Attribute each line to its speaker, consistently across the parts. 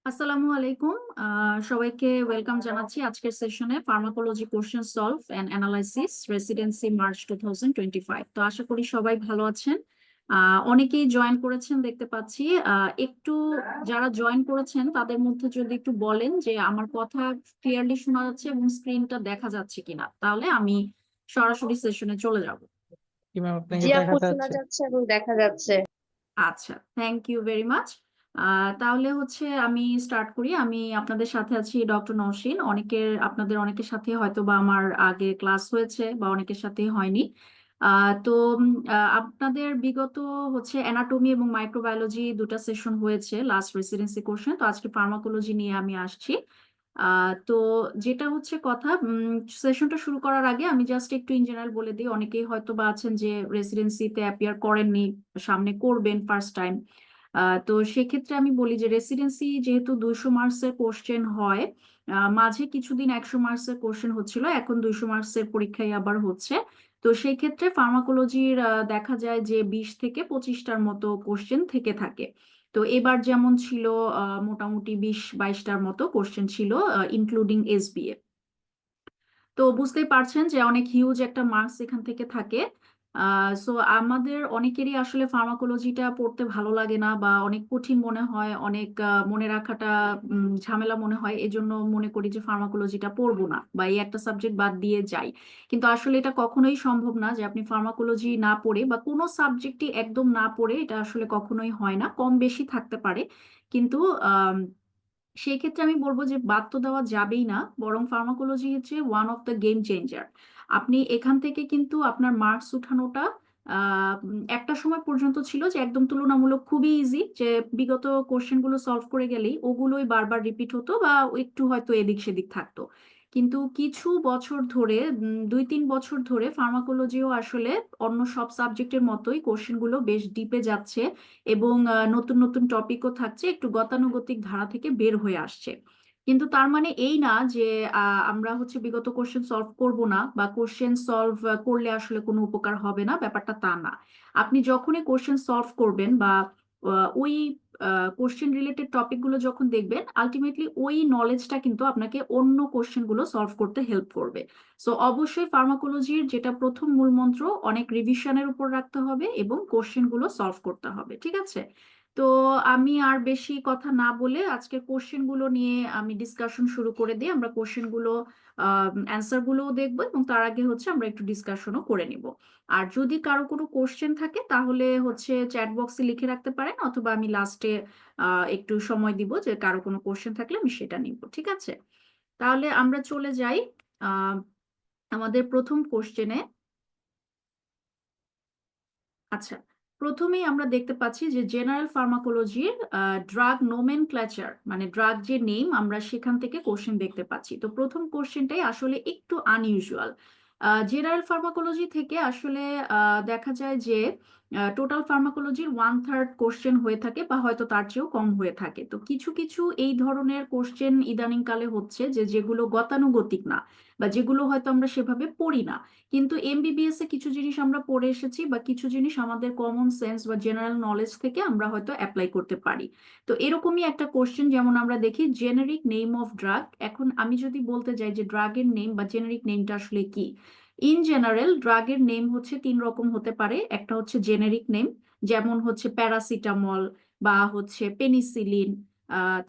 Speaker 1: আসসালামু আলাইকুম। সবাইকে ওয়েলকাম জানাচ্ছি আজকের সেশনে pharmacology question solve and analysis residency March 2025। তো আশা করি সবাই ভালো আছেন। অনেকেই জয়েন করেছেন দেখতে পাচ্ছি। একটু যারা জয়েন করেছেন তাদের মধ্যে যদি একটু বলেন যে আমার কথা ক্লিয়ারলি শোনা যাচ্ছে এবং স্ক্রিনটা দেখা যাচ্ছে কিনা, তাহলে আমি সরাসরি সেশনে চলে যাব।
Speaker 2: কি ম্যাম
Speaker 3: জি
Speaker 2: আপনাকে
Speaker 3: আপু,
Speaker 2: দেখা
Speaker 3: শোনা
Speaker 2: যাচ্ছে?
Speaker 3: যাচ্ছে এবং দেখা যাচ্ছে।
Speaker 1: আচ্ছা, থ্যাংক ইউ ভেরি মাচ। তাহলে হচ্ছে আমি স্টার্ট করি। আমি আপনাদের সাথে আছি ডক্টর নওশীন। আপনাদের অনেকের সাথে হয়তো বা আমার আগে ক্লাস হয়েছে বা অনেকের সাথে হয়নি। তো আপনাদের বিগত হচ্ছে অ্যানাটমি এবং মাইক্রোবায়োলজি দুটো সেশন হয়েছে লাস্ট রেসিডেন্সি কোর্সে। তো আজকে ফার্মাকোলজি নিয়ে আমি আসছি। তো যেটা হচ্ছে কথা, সেশনটা শুরু করার আগে আমি জাস্ট একটু ইন জেনারেল বলে দিই। অনেকেই হয়তো বা আছেন যে রেসিডেন্সিতে অ্যাপিয়ার করেননি, সামনে করবেন ফার্স্ট টাইম। তো সেক্ষেত্রে আমি বলি যে রেসিডেন্সি যেহেতু 200 মার্কসের কোশ্চেন হয়, মাঝে কিছুদিন 100 মার্কসের কোশ্চেন হচ্ছিল, এখন 200 মার্কসের পরীক্ষাই আবার হচ্ছে। তো সেই ক্ষেত্রে ফার্মাকোলজির দেখা যায় যে 20 থেকে 25টার মতো কোশ্চেন থেকে থাকে। তো এবার যেমন ছিল মোটামুটি 20-22টার মতো কোশ্চেন ছিল, ইনক্লুডিং এসবিএ। তো বুঝতেই পারছেন যে অনেক হিউজ একটা মার্কস এখান থেকে থাকে। সো আমাদের অনেকেরই আসলে ফার্মাকোলজিটা পড়তে ভালো লাগে না বা অনেক কঠিন মনে হয়, অনেক মনে রাখাটা ঝামেলা মনে হয়, এজন্য মনে করি যে ফার্মাকোলজিটা পড়বো না বা এই একটা সাবজেক্ট বাদ দিয়ে যাই। কিন্তু আসলে এটা কখনোই সম্ভব না যে আপনি ফার্মাকোলজি না পড়ে বা কোনো সাবজেক্টই একদম না পড়ে, এটা আসলে কখনোই হয় না, কম বেশি থাকতে পারে। কিন্তু সেই ক্ষেত্রে আমি বলবো যে বাদ তো দেওয়া যাবেই না, বরং ফার্মাকোলজি হচ্ছে one of the game changer. আপনি এখান থেকে কিন্তু আপনার মার্কস উঠানোটা একটা সময় পর্যন্ত ছিল যে একদম তুলনামূলক খুবই ইজি, যে বিগত কোশ্চেনগুলো সলভ করে গেলেই ওগুলোই বারবার রিপিট হতো বা একটু হয়তো এদিক সেদিক থাকতো। কিন্তু কিছু বছর ধরে, 2-3 বছর ধরে ফার্মাকোলজিও আসলে অন্য সব সাবজেক্টের মতোই কোশ্চেনগুলো বেশ ডিপে যাচ্ছে এবং নতুন নতুন টপিকও থাকছে, একটু গতানুগতিক ধারা থেকে বের হয়ে আসছে। কিন্তু তার মানে এই না যে আমরা হচ্ছে বিগত কোশ্চেন সলভ করব না বা কোশ্চেন সলভ করলে আসলে কোনো উপকার হবে না, ব্যাপারটা তা না। আপনি যখনই কোশ্চেন সলভ করবেন বা ওই কোশ্চেন রিলেটেড টপিকগুলো যখন দেখবেন, আলটিমেটলি ওই নলেজটা কিন্তু আপনাকে অন্য কোশ্চেনগুলো সলভ করতে হেল্প করবে। সো অবশ্যই ফার্মাকোলজির যেটা প্রথম মূল মন্ত্র, অনেক রিভিশনের উপর রাখতে হবে এবং কোশ্চেনগুলো সলভ করতে হবে, ঠিক আছে? তো আমি আর বেশি কথা না বলে আজকে কোশ্চেনগুলো নিয়ে আমি ডিসকাশন শুরু করে দিই। আমরা কোশ্চেনগুলো অ্যান্সার গুলোও দেখবো এবং তার আগে হচ্ছে আমরা একটু ডিসকাশনও করে নিব। আর যদি কারো কোনো কোশ্চেন থাকে তাহলে হচ্ছে চ্যাট বক্সে লিখে রাখতে পারেন, অথবা আমি লাস্টে একটু সময় দিব যে কারো কোনো কোশ্চেন থাকলে আমি সেটা নিব, ঠিক আছে? তাহলে আমরা চলে যাই আহ আমাদের প্রথম কোশ্চেনে। আচ্ছা, প্রথমেই আমরা দেখতে পাচ্ছি যে জেনারেল ফার্মাকোলজির ড্রাগ নোমেনক্লেচার, মানে ড্রাগ যে নেম, আমরা সেখান থেকে কোশ্চেন দেখতে পাচ্ছি। তো প্রথম কোশ্চেনটাই আসলে একটু আনইউজুয়াল। জেনারেল ফার্মাকোলজি থেকে আসলে দেখা যায় যে টোটাল ফার্মাকোলজির 1/3 কোশ্চেন হয়ে থাকে বা হয়তো তার চেয়েও কম হয়ে থাকে। তো কিছু কিছু এই ধরনের কোশ্চেন ইদানিংকালে হচ্ছে যে যেগুলো গতানুগতিক না বা যেগুলো হয়তো আমরা সেভাবে পড়ি না, কিন্তু এমবিবিএস এ কিছু জিনিস আমরা পড়ে এসেছি বা কিছু জিনিস আমাদের কমন সেন্স বা জেনারেল নলেজ থেকে আমরা হয়তো অ্যাপ্লাই করতে পারি। তো এরকমই একটা কোশ্চেন যেমন আমরা দেখি জেনারিক নেম অফ ড্রাগ। এখন আমি যদি বলতে যাই যে ড্রাগের নেম বা জেনারিক নেমটা আসলে কি, ইন জেনারেল ড্রাগের নেম হচ্ছে 3 রকম হতে পারে। একটা হচ্ছে জেনারিক নেম, যেমন হচ্ছে প্যারাসিটামল বা হচ্ছে পেনিসিলিন,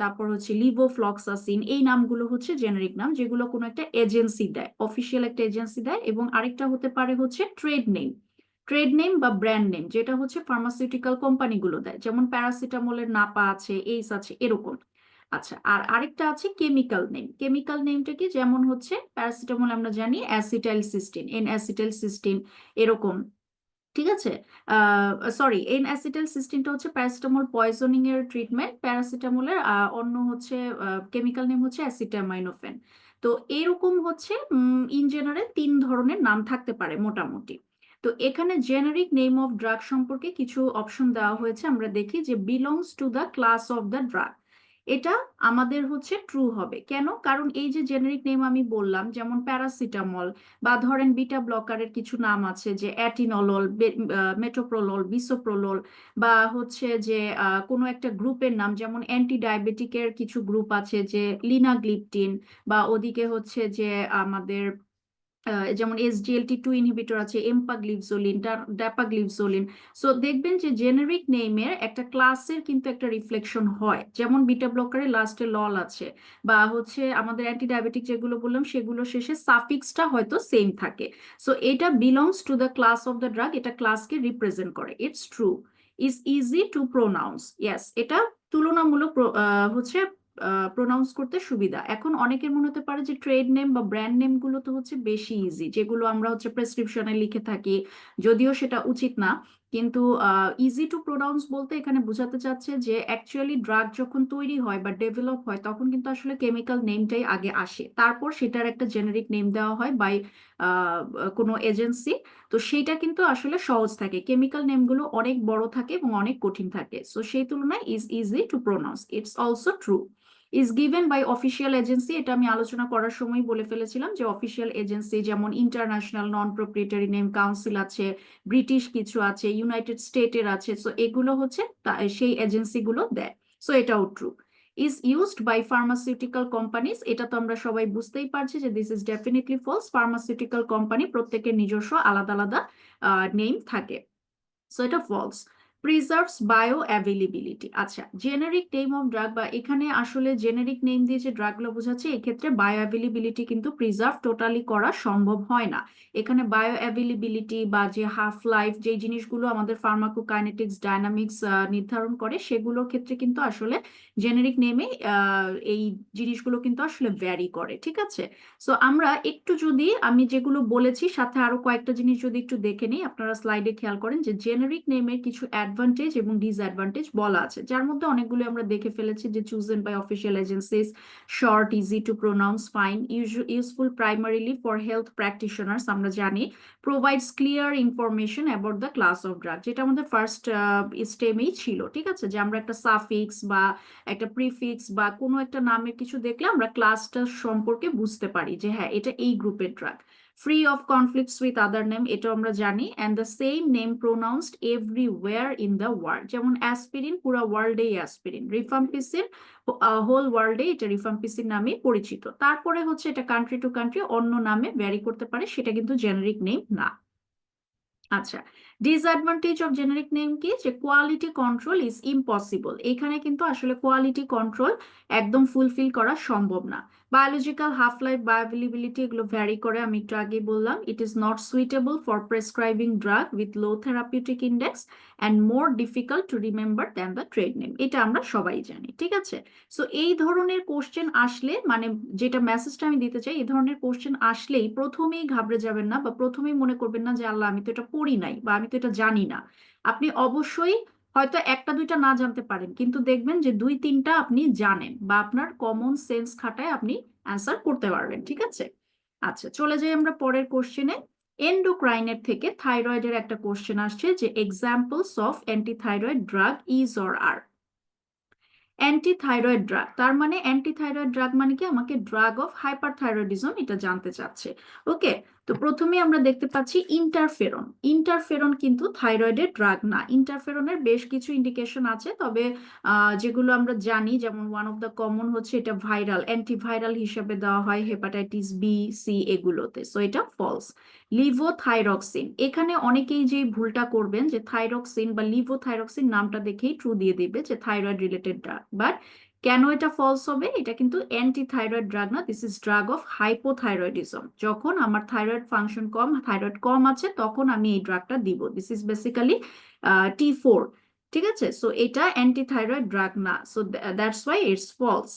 Speaker 1: তারপর হচ্ছে লিভোফ্লক্সাসিন। এই নামগুলো হচ্ছে জেনারিক নাম, যেগুলো কোনো একটা এজেন্সি দেয়, অফিসিয়াল একটা এজেন্সি দেয়। এবং আরেকটা হতে পারে হচ্ছে ট্রেড নেম, ট্রেড নেম বা ব্র্যান্ড নেম, যেটা হচ্ছে ফার্মাসিউটিক্যাল কোম্পানিগুলো দেয়, যেমন প্যারাসিটামলের নাপা আছে, এইস আছে, এরকম। আচ্ছা, আর আরেকটা আছে কেমিক্যাল নেম। কেমিক্যাল নেমটা কি, যেমন হচ্ছে প্যারাসিটামল আমরা জানি acetyl cysteine, N acetyl cysteine, এরকম, ঠিক আছে? সরি, এন অ্যাসিটাইল সিস্টিনটা হচ্ছে প্যারাসিটামল পয়জনিং এর ট্রিটমেন্ট, প্যারাসিটামলের অন্য হচ্ছে কেমিক্যাল নেম হচ্ছে অ্যাসিটামাইনোফেন। তো এরকম হচ্ছে ইন জেনারেল 3 ধরনের নাম থাকতে পারে মোটামুটি। তো এখানে জেনারিক নেম অফ ড্রাগ সম্পর্কে কিছু অপশন দেওয়া হয়েছে, আমরা দেখি যে belongs to the class of the drug. এটা আমাদের হচ্ছে ট্রু হবে। কেন? কারণ এই যে জেনেরিক নেম আমি বললাম, যেমন প্যারাসিটামল, বা ধরেন বিটা ব্লকারের কিছু নাম আছে যে অ্যাটিনলল, মেটোপ্রোলল, বিসোপ্রোলল, বা হচ্ছে যে কোনো একটা গ্রুপের নাম, যেমন অ্যান্টি ডায়াবেটিকের কিছু গ্রুপ আছে যে লিনাগ্লিপটিন, বা ওদিকে হচ্ছে যে আমাদের যেমন SGLT2 ইনহিবিটর আছে, এম্পাগ্লিভজোলিন, ড্যাপাগ্লিভজোলিন। সো দেখবেন যে জেনারিক নেমের একটা ক্লাসের কিন্তু একটা রিফ্লেকশন হয়, যেমন বিটা ব্লকারের লাস্টে লল আছে, বা হচ্ছে আমাদের অ্যান্টি ডায়াবেটিক যেগুলো বললাম সেগুলো শেষে সাফিক্সটা হয়তো সেম থাকে। সো এটা belongs to the class of the drug, এটা ক্লাসকে রিপ্রেজেন্ট করে। It's true. Is easy to pronounce, yes, এটা তুলনামূলক হচ্ছে প্রোনাউন্স করতে সুবিধা। এখন অনেকের মনে হতে পারে যে ট্রেড নেম বা ব্র্যান্ড নেম গুলো তো হচ্ছে বেশি ইজি, যেগুলো আমরা হচ্ছে প্রেসক্রিপশনে লিখে থাকি, যদিও সেটা উচিত না। কিন্তু ইজি টু প্রোনাউন্স বলতে এখানে বোঝাতে চাচ্ছে যে অ্যাকচুয়ালি ড্রাগ যখন তৈরি হয় বা ডেভেলপ হয় তখন কিন্তু আসলে কেমিক্যাল নেমটাই আগে আসে, তারপর সেটার একটা জেনেরিক নেম দেওয়া হয় বাই কোনো এজেন্সি। তো সেইটা কিন্তু আসলে সহজ থাকে, কেমিক্যাল নেমগুলো অনেক বড় থাকে এবং অনেক কঠিন থাকে। সো সেই তুলনায় is easy to pronounce. It's also true. Is given by official agency, এটা আমি আলোচনা করার সময় বলে ফেলেছিলাম যে অফিসিয়াল এজেন্সি যেমন international non proprietary name council আছে, ব্রিটিশ কিছু আছে, ইউনাইটেড স্টেটের আছে। সো এগুলো হচ্ছে সেই এজেন্সিগুলো দেয়। সো এটাও true. Is used by pharmaceutical companies, এটা তো আমরা সবাই বুঝতেই পারছি যে this is definitely false. Pharmaceutical company প্রত্যেকের নিজস্ব আলাদা আলাদা নেম থাকে। সো এটা ফলস। প্রিজার্ভস বায়ো অ্যাভেলেবিলিটি, আচ্ছা জেনারিক নেম অফ ড্রাগ, বা এখানে আসলে জেনারিক নেম দিয়ে যে ড্রাগগুলো বোঝাচ্ছে এক্ষেত্রে বায়ো অ্যাভেলেবিলিটি কিন্তু প্রিজার্ভ টোটালি করা সম্ভব হয় না। এখানে বায়ো অ্যাভেলেবিলিটি বা যে হাফ লাইফ, যে জিনিসগুলো আমাদের ফার্মাকোকাইনেটিক্স ডায়নামিক্স নির্ধারণ করে, সেগুলোর ক্ষেত্রে কিন্তু আসলে জেনারিক নেমে এই জিনিসগুলো কিন্তু আসলে ভ্যারি করে, ঠিক আছে? সো আমরা একটু যদি আমি যেগুলো বলেছি সাথে আরো কয়েকটা জিনিস যদি একটু দেখে নিই, আপনারা স্লাইডে খেয়াল করেন যে জেনারিক নেমের কিছু অ্যাডভান্টেজ এবং ডিসঅ্যাডভান্টেজ বলা আছে, যার মধ্যে অনেকগুলো আমরা দেখে ফেলেছি যে chosen by official agencies, short, easy to pronounce, fine, useful primarily for health practitioners, আমরা জানি, provides clear information about the class of drug, যেটা আমাদের ফার্স্ট স্টেমেই ছিল, ঠিক আছে, যে আমরা একটা সাফিক্স বা একটা প্রিফিক্স বা কোনো একটা নামের কিছু দেখলে আমরা ক্লাসটা সম্পর্কে বুঝতে পারি যে হ্যাঁ এটা এই গ্রুপের drug. Free of conflicts with other name, এটা আমরা জানি, and the same name pronounced everywhere in the world, যেমন অ্যাসপিরিন পুরো ওয়ার্ল্ডেই অ্যাসপিরিন, রিফাম্পিসিন হোল ওয়ার্ল্ডে এটা রিফাম্পিসিন নামে পরিচিত। তারপরে হচ্ছে এটা কান্ট্রি টু কান্ট্রি অন্য নামে ভ্যারি করতে পারে, সেটা কিন্তু জেনারিক নেম না। আচ্ছা, ডিসঅ্যাডভান্টেজ অফ জেনারিক নেম কি? যে কোয়ালিটি কন্ট্রোল ইজ ইম্পসিবল, এখানে কিন্তু আসলে কোয়ালিটি কন্ট্রোল একদম ফুলফিল করা সম্ভব না। বায়োলজিক্যাল হাফ লাইফ, বায়োঅ্যাভেলেবিলিটি এগুলো ভ্যারি করে, আমি একটু আগে বললাম। It is not suitable for prescribing drug with low therapeutic index and more difficult to remember than the trade name, এটা আমরা সবাই জানি, ঠিক আছে? সো এই ধরনের কোশ্চেন আসলে, মানে যেটা মেসেজটা আমি দিতে চাই, এই ধরনের কোশ্চেন আসলেই প্রথমেই ঘাবড়ে যাবেন না, বা প্রথমেই মনে করবেন না যে আল্লাহ আমি তো এটা পড়ি নাই বা আমি তো এটা জানি না। আপনি অবশ্যই হয়তো একটা দুইটা না জানতে পারেন, কিন্তু দেখবেন যে দুই তিনটা আপনি জানেন, বা আপনার কমন সেন্স খাটায় আপনি অ্যান্সার করতে পারবেন, ঠিক আছে? আচ্ছা, চলে যাই আমরা পরের কোশ্চেনে। এন্ডোক্রাইনের থেকে থাইরয়েডের একটা কোশ্চেন আসছে যে examples of antithyroid drug is or are. Antithyroid drug, তার মানে অ্যান্টিথাইরয়েড ড্রাগ মানে কি? আমাকে ড্রাগ অফ হাইপারথাইরয়েডিজম এটা জানতে চাচ্ছে। ওকে, তো প্রথমে আমরা দেখতে পাচ্ছি ইন্টারফেরন। ইন্টারফেরন কিন্তু থাইরয়েডের ড্রাগ না। ইন্টারফেরনের বেশ কিছু ইন্ডিকেশন আছে, তবে যেগুলো আমরা জানি, যেমন ওয়ান অফ দ্য কমন হচ্ছে এটা ভাইরাল, অ্যান্টিভাইরাল হিসেবে দেওয়া হয় হেপাটাইটিস বি, সি এগুলোতে। সো এটা ফলস। লিভোথাইরক্সিন, এখানে অনেকেই যে ভুলটা করবেন যে থাইরক্সিন বা লিভোথাইরক্সিন নামটা দেখেই ট্রু দিয়ে দিবে যে থাইরয়েড রিলেটেড ড্রাগ, বাট কেন এটা ফলস হবে? এটা কিন্তু অ্যান্টি থাইরয়েড ড্রাগ না, this is drug of hypothyroidism. যখন আমার থাইরয়েড ফাংশন কম, থাইরয়েড কম আছে, তখন আমি এই ড্রাগটা দিব। দিস ইজ বেসিক্যালি T4, ঠিক আছে? সো এটা অ্যান্টি থাইরয়েড ড্রাগ না, so that's why it's false.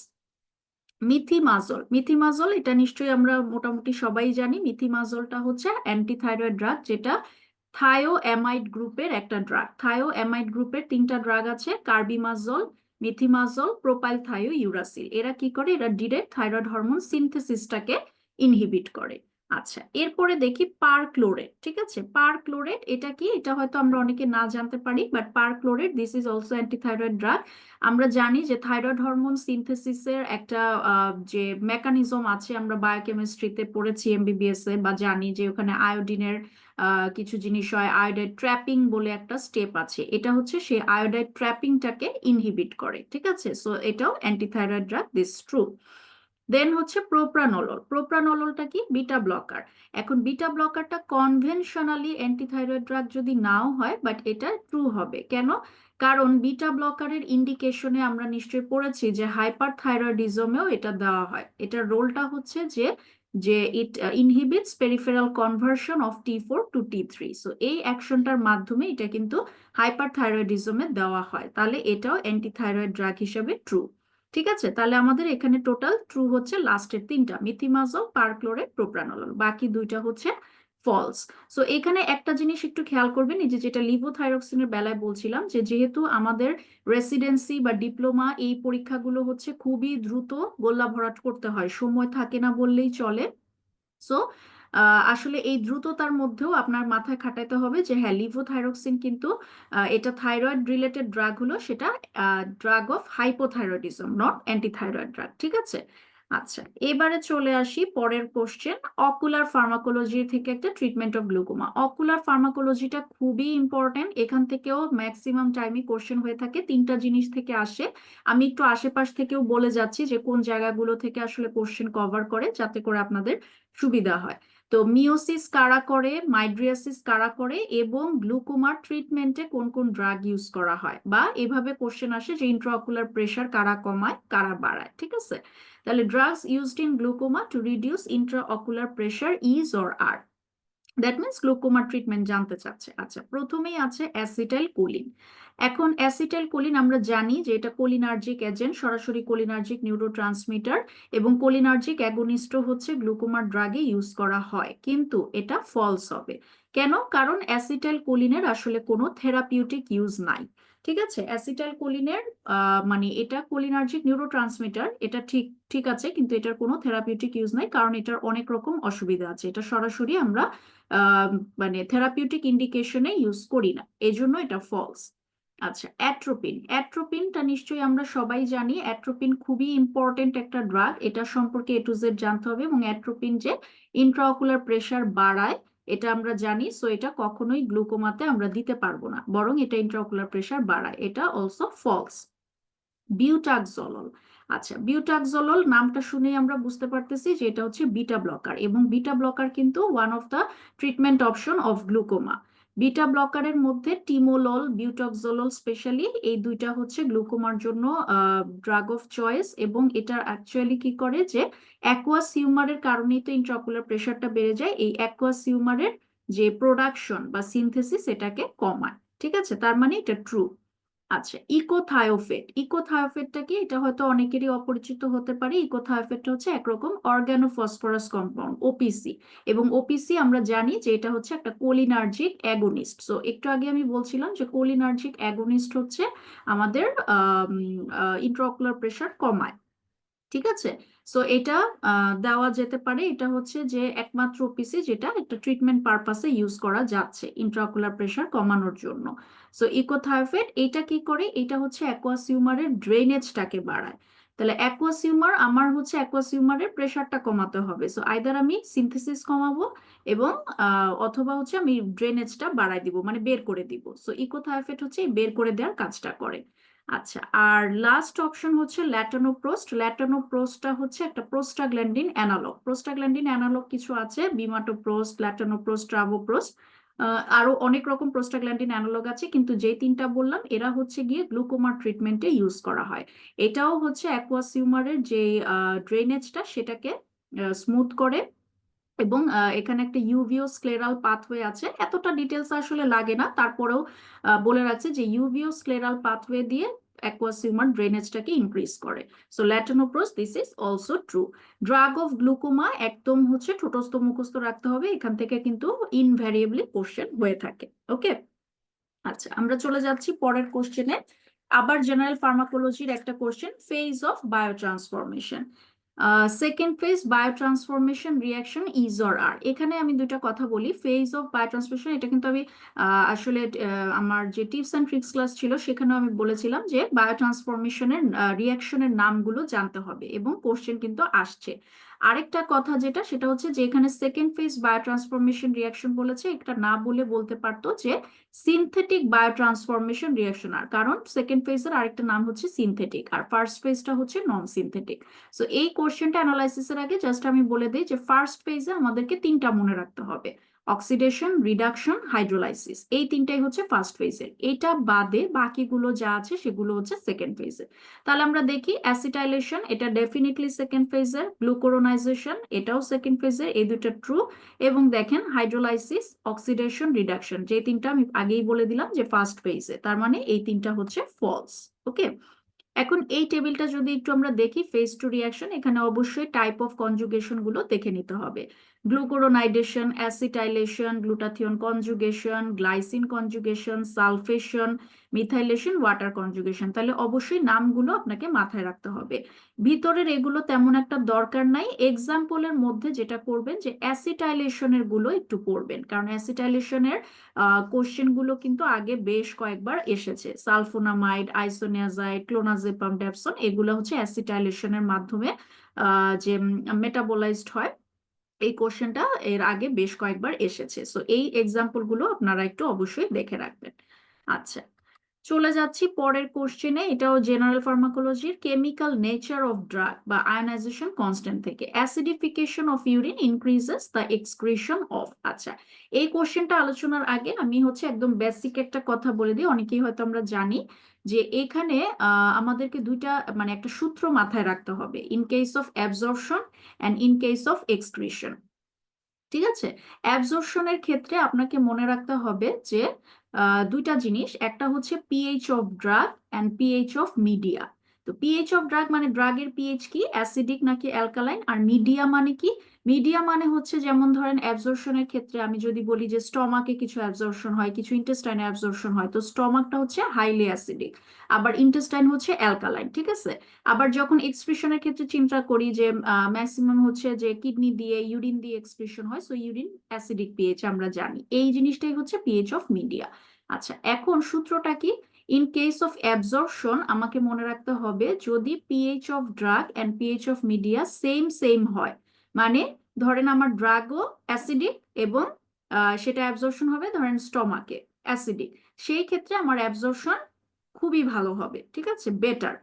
Speaker 1: Methimazole, methimazole এটা নিশ্চয়ই আমরা মোটামুটি সবাই জানি। মিথিমাজলটা হচ্ছে অ্যান্টিথাইরয়েড ড্রাগ, যেটা থায়োঅ্যামাইড গ্রুপের একটা ড্রাগ। থায়োঅ্যামাইড গ্রুপের তিনটা ড্রাগ আছে, কার্বিমাজল, মিথিমাজল, প্রোপাইল থায়োইউরাসিল। এরা কি করে? এরা ডিরেক্ট থাইরয়েড হরমোন সিনথেসিসটাকে ইনহিবিট করে। আচ্ছা, এরপরে দেখি পারক্লোরেট। ঠিক আছে, পারক্লোরেট এটা কি, এটা হয়তো আমরা অনেকে না জানতে পারি, but perchlorate this is also antithyroid drug. আমরা জানি যে থাইরয়েড হরমোন সিনথেসিসের একটা যে মেকানিজম আছে, আমরা বায়োকেমিস্ট্রিতে পড়েছি এমবিবিএস এ, বা জানি যে ওখানে আয়োডিনের কিছু জিনিস হয়, আয়োডাইড ট্র্যাপিং বলে একটা স্টেপ আছে, এটা হচ্ছে সেই আয়োডাইড ট্র্যাপিংটাকে ইনহিবিট করে। ঠিক আছে, সো এটাও অ্যান্টিথাইরয়েড ড্রাগ, দিস ট্রু। দেন হচ্ছে প্রোপ্রানোলল। প্রোপ্রানোললটা কি, বিটা ব্লকার। এখন বিটা ব্লকারটা কনভেনশনালি অ্যান্টিথাইরয়েড ড্রাগ যদি নাও হয়, বাট এটা ট্রু হবে কেন, কারণ বিটা ব্লকারের ইন্ডিকেশনে আমরা নিশ্চয়ই পড়েছি যে হাইপার থাইরয়েডিজমেও এটা দেওয়া হয়। এটার রোলটা হচ্ছে যে যে it inhibits peripheral conversion of T4 to T3, so এই অ্যাকশনটার মাধ্যমে এটা কিন্তু হাইপার থাইরয়েডিজমে দেওয়া হয়, তাহলে এটাও অ্যান্টিথাইরয়েড ড্রাগ হিসেবে ট্রু। ঠিক আছে, তাহলে আমাদের এখানে টোটাল ট্রু হচ্ছে লাস্টের তিনটা, মিথিমাজল, পারক্লোরেট, প্রোপ্রানোলল, বাকি দুইটা হচ্ছে ফলস। সো এখানে একটা জিনিস একটু খেয়াল করবেন, এই যে যেটা লিভোথাইরক্সিনের বেলায় বলছিলাম, যে যেহেতু আমাদের রেসিডেন্সি বা ডিপ্লোমা এই পরীক্ষাগুলো হচ্ছে খুবই দ্রুত গোল্লা ভরাট করতে হয়, সময় থাকে না বললেই চলে। সো আসলে এই দ্রুততার মধ্যেও আপনার মাথায় খাটাইতে হবে যে হ্যাঁ, লিভোথাইরক্সিন কিন্তু এটা থাইরয়েড রিলেটেড ড্রাগ হলো, সেটা drug of hypothyroidism, not antithyroid drug. ঠিক আছে, আচ্ছা এবারে চলে আসি পরের কোশ্চেন, অকুলার ফার্মাকোলজি থেকে একটা ট্রিটমেন্ট অফ গ্লুকোমা। অকুলার ফার্মাকোলজিটা খুবই ইম্পর্টেন্ট, এখান থেকেও ম্যাক্সিমাম টাইমই কোশ্চেন হয়ে থাকে, তিনটা জিনিস থেকে আসে। আমি একটু আশেপাশ থেকেও বলে যাচ্ছি যে কোন জায়গাগুলো থেকে আসলে কোশ্চেন কভার করে, যাতে করে আপনাদের সুবিধা হয়। তো মিওসিস কারা করে, মাইড্রিয়াসিস কারা করে, এবং গ্লুকোমার ট্রিটমেন্টে কোন কোন ড্রাগ ইউজ করা হয়, বা এভাবে কোশ্চেন আসে যে ইন্ট্রাঅকুলার প্রেশার কারা কমায় কারা বাড়ায়। ঠিক আছে, তাহলে drugs used in glaucoma to reduce intraocular pressure is or are, that means glaucoma treatment জানতে চাচ্ছে। আচ্ছা, প্রথমেই আছে অ্যাসিটাইল কোলিন। এখন অ্যাসিটাইল কোলিন আমরা জানি যে এটা কোলিনার্জিক এজেন্ট, সরাসরি কোলিনার্জিক নিউরোট্রান্সমিটার, এবং কোলিনার্জিক অ্যাগোনিস্টও হচ্ছে গ্লুকোমার ড্রাগে ইউজ করা হয়, কিন্তু এটা ফলস হবে। কেন, কারণ অ্যাসিটাইল কোলিনের আসলে কোনো থেরাপিউটিক ইউজ নাই। ঠিক আছে, অ্যাসিটাইল কোলিনের মানে এটা কোলিনার্জিক নিউরোট্রান্সমিটার, এটা ঠিক ঠিক আছে, কিন্তু এটার কোনো থেরাপিউটিক ইউজ নাই, কারণ এটার অনেক রকম অসুবিধা আছে, এটা সরাসরি আমরা মানে থেরাপিউটিক ইন্ডিকেশনে ইউজ করি না, এজন্য এটা ফলস। আচ্ছা, অ্যাট্রোপিন। অ্যাট্রোপিনটা নিশ্চয়ই আমরা সবাই জানি, অ্যাট্রোপিন খুবই ইম্পর্টেন্ট একটা ড্রাগ, এটা সম্পর্কে এ টু জেড জানতে হবে। এবং অ্যাট্রোপিন যে ইন্ট্রাঅকুলার প্রেশার বাড়ায় এটা আমরা জানি, সো এটা কখনোই গ্লুকোমাতে আমরা দিতে পারবো না, বরং এটা ইন্ট্রাঅকুলার প্রেশার বাড়ায়, এটা অলসো ফলস। বিউটাকজোলল। আচ্ছা, বিউটাকজোলল নামটা শুনেই আমরা বুঝতে পারতেছি যে এটা হচ্ছে বিটা ব্লকার, এবং বিটা ব্লকার কিন্তু one of the treatment option of glaucoma. Beta ব্লকারের মধ্যে টিমোলল, বিউটাকজোলল স্পেশালি, এই দুইটা হচ্ছে গ্লুকোমার জন্য ড্রাগ অফ চয়েস। এবং এটা অ্যাকচুয়ালি কি করে, যে অ্যাকুয়াস হিউমারের কারণেই তো ইন্ট্রাঅকুলার প্রেশারটা বেড়ে যায়, এই অ্যাকুয়াস হিউমারের যে প্রোডাকশন বা সিনথেসিস এটাকে কমায়। ঠিক আছে, তার মানে এটা ট্রু। আচ্ছা, ইকোথায়োফেট। ইকোথায়োফেটটা কি, এটা হয়তো অনেকেরই অপরিচিত হতে পারে। ইকোথায়োফেটটা হচ্ছে একরকম অর্গানোফসফরাস কম্পাউন্ড, ওপিসি। এবং ওপিসি আমরা জানি যে এটা হচ্ছে একটা কোলিনার্জিক অ্যাগোনিস্ট। সো একটু আগে আমি বলছিলাম যে কোলিনার্জিক অ্যাগোনিস্ট হচ্ছে আমাদের ইন্ট্রাঅকুলার প্রেশার কমায়। ঠিক আছে, সো এটা দেওয়া যেতে পারে, এটা হচ্ছে যে একমাত্র ওপিসি যেটা একটা ট্রিটমেন্ট পারপাসে ইউজ করা যাচ্ছে ইন্ট্রাঅকুলার প্রেশার কমানোর জন্য। সো ইকোথায়োফেট এটা কি করে, এটা হচ্ছে অ্যাকুয়াস হিউমারের ড্রেনেজটাকে বাড়ায়। তাহলে অ্যাকুয়াস হিউমার, আমার হচ্ছে অ্যাকুয়াস হিউমারের প্রেশারটা কমাতে হবে, সো আইদার আমি সিনথেসিস কমাবো, এবং অথবা হচ্ছে আমি ড্রেনেজটা বাড়াই দিব, মানে বের করে দিব। সো ইকোথায়োফেট হচ্ছে এই বের করে দেওয়ার কাজটা করে। আচ্ছা, আর লাস্ট অপশন হচ্ছে ল্যাটানোপ্রোস্ট। ল্যাটানোপ্রোস্টটা হচ্ছে একটা প্রোস্টাগ্ল্যান্ডিন অ্যানালগ। প্রোস্টাগ্ল্যান্ডিন অ্যানালগ কিছু আছে, বিমাটোপ্রোস্ট, ল্যাটানোপ্রোস্ট, ট্রাভোপ্রোস্ট, আরো অনেক রকম প্রোস্টাগ্ল্যান্ডিন অ্যানালগ আছে, কিন্তু যেই তিনটা বললাম এরা হচ্ছে গিয়ে গ্লুকোমার ট্রিটমেন্টে ইউজ করা হয়। এটাও হচ্ছে অ্যাকুয়াস হিউমারের যে ড্রেনেজটা সেটাকে স্মুথ করে। এবং এখানে একটা ইউভিও স্ক্লেরাল পাথওয়ে আছে, এতটা ডিটেলস আসলে লাগে না, তারপরেও বলে রাখছে যে ইউভিও স্ক্লেরাল পাথওয়ে দিয়ে অ্যাকুয়াস হিউমার ড্রেনেজটাকে ইনক্রিজ করে। So latanoprost, this is also true. Drug of glaucoma একদম হচ্ছে ঠোঁটস্থ মুখস্থ রাখতে হবে, এখান থেকে কিন্তু ইনভ্যারিয়েবলি কোশ্চেন হয়ে থাকে। ওকে, আচ্ছা আমরা চলে যাচ্ছি পরের কোশ্চেনে। আবার জেনারেল ফার্মাকোলজির একটা question, phase of biotransformation. Second phase biotransformation reaction is or are, এখানে আমি দুইটা কথা বলি। ফেজ অফ বায়োট্রান্সফরমেশন এটা কিন্তু আমি আসলে আমার যে টিপস অ্যান্ড ট্রিক্স ক্লাস ছিল সেখানেও আমি বলেছিলাম যে বায়োট্রান্সফরমেশনের রিয়াকশনের নামগুলো জানতে হবে এবং কোশ্চেন কিন্তু আসছে। আরেকটা কথা যেটা সেটা হচ্ছে যে এখানে সেকেন্ড ফেজ বায়োট্রান্সফরমেশন রিয়াকশন বলেছে, এটা না বলে বলতে পারতো যে সিনথেটিক বায়োট্রান্সফরমেশন রিয়াকশন, আর কারণ সেকেন্ড ফেজের আরেকটা নাম হচ্ছে সিনথেটিক আর ফার্স্ট ফেজটা হচ্ছে নন সিনথেটিক। সো এই কোশ্চেনটা অ্যানালাইসিসের আগে জাস্ট আমি বলে দিই যে ফার্স্ট ফেজে আমাদেরকে তিনটা মনে রাখতে হবে: অক্সিডেশন, রিডাকশন, হাইড্রোলাইসিস। এই তিনটাই হচ্ছে ফার্স্ট ফেজের, এটা বাদে বাকিগুলো যা আছে সেগুলো হচ্ছে সেকেন্ড ফেজের। তাহলে আমরা দেখি অ্যাসিটাইলেশন, এটা ডেফিনেটলি সেকেন্ড ফেজের। গ্লুকোরোনাইজেশন, এটাও সেকেন্ড ফেজের, এই দুটো ট্রু। এবং দেখেন হাইড্রোলাইসিস, অক্সিডেশন, রিডাকশন, যে তিনটা আমি আগেই বলে দিলাম যে ফার্স্ট ফেজে, তার মানে এই তিনটা হচ্ছে ফলস। ওকে, এখন এই টেবিলটা যদি একটু আমরা দেখি ফেজ টু রিয়াকশন, এখানে অবশ্যই টাইপ অফ কনজুগেশন গুলো দেখে নিতে হবে: glucuronidation, acetylation, glutathione conjugation, glycine conjugation, sulfation, methylation, water conjugation. তাহলে অবশ্যই নামগুলো আপনাকে মাথায় রাখতে হবে। ভিতরের এগুলো তেমন একটা দরকার নাই, এক্সাম্পলের মধ্যে যেটা করবেন যে অ্যাসিটাইলেশনের গুলো একটু পড়বেন, কারণ অ্যাসিটাইলেশনের কোশ্চেন গুলো কিন্তু আগে বেশ কয়েকবার এসেছে। সালফোনামাইড, আইসোনিয়াজাইড, ক্লোনাজেপাম, ড্যাপসন, এগুলো হচ্ছে অ্যাসিটাইলেশনের মাধ্যমে যে মেটাবোলাইজড হয়। এই কোশ্চেনটা এর আগে বেশ কয়েকবার এসেছে, সো এই এক্সাম্পল গুলো আপনারা একটু অবশ্যই দেখে রাখবেন। আচ্ছা, চলে যাচ্ছি পরের কোশ্চেনে, এটাও জেনারেল ফার্মাকোলজির। কেমিক্যাল নেচার অফ ড্রাগ বা আয়নাইজেশন কনস্ট্যান্ট থেকে acidification of urine increases the excretion of. আচ্ছা, এই কোশ্চেনটা আলোচনার আগে আমি হচ্ছে একদম বেসিক একটা কথা বলে দিই, অনেকেই হয়তো আমরা জানি যে এখানে আমাদেরকে দুইটা মানে একটা সূত্র মাথায় রাখতে হবে: in case of absorption and in case of excretion. ঠিক আছে, অ্যাবজর্পশনের ক্ষেত্রে আপনাকে মনে রাখতে হবে যে দুইটা জিনিস, একটা হচ্ছে pH of drug and pH of media. তো পিএইচ অফ ড্রাগ মানে ড্রাগের পিএইচ কি, অ্যাসিডিক নাকি অ্যালকালাইন, আর মিডিয়া মানে কি, মিডিয়া মানে হচ্ছে যেমন ধরেন অ্যাবজর্পশনের ক্ষেত্রে আমি যদি বলি যে স্টমাকে কিছু অ্যাবজর্পশন হয়, কিছু ইন্টেস্টাইনে অ্যাবজর্পশন হয়, তো স্টমাকটা হচ্ছে হাইলি অ্যাসিডিক, আবার ইন্টেস্টাইন হচ্ছে অ্যালকালাইন। ঠিক আছে, আবার যখন এক্সপ্রেশনের ক্ষেত্রে চিন্তা করি যে ম্যাক্সিমাম হচ্ছে যে কিডনি দিয়ে ইউরিন দিয়ে এক্সপ্রেশন হয়, সো ইউরিন অ্যাসিডিক পিএইচ আমরা জানি, এই জিনিসটাই হচ্ছে পিএইচ অফ মিডিয়া। আচ্ছা, এখন সূত্রটা কি, ইন কেস অফ অ্যাবজর্পশন আমাকে মনে রাখতে হবে যদি pH of drug and pH of media same same হয়, মানে ধরেন আমার ড্রাগও অ্যাসিডিক এবং সেটা অ্যাবজর্পশন হবে ধরেন স্টমাকে অ্যাসিডিক, সেই ক্ষেত্রে আমার অ্যাবজর্পশন খুবই ভালো হবে, ঠিক আছে, বেটার।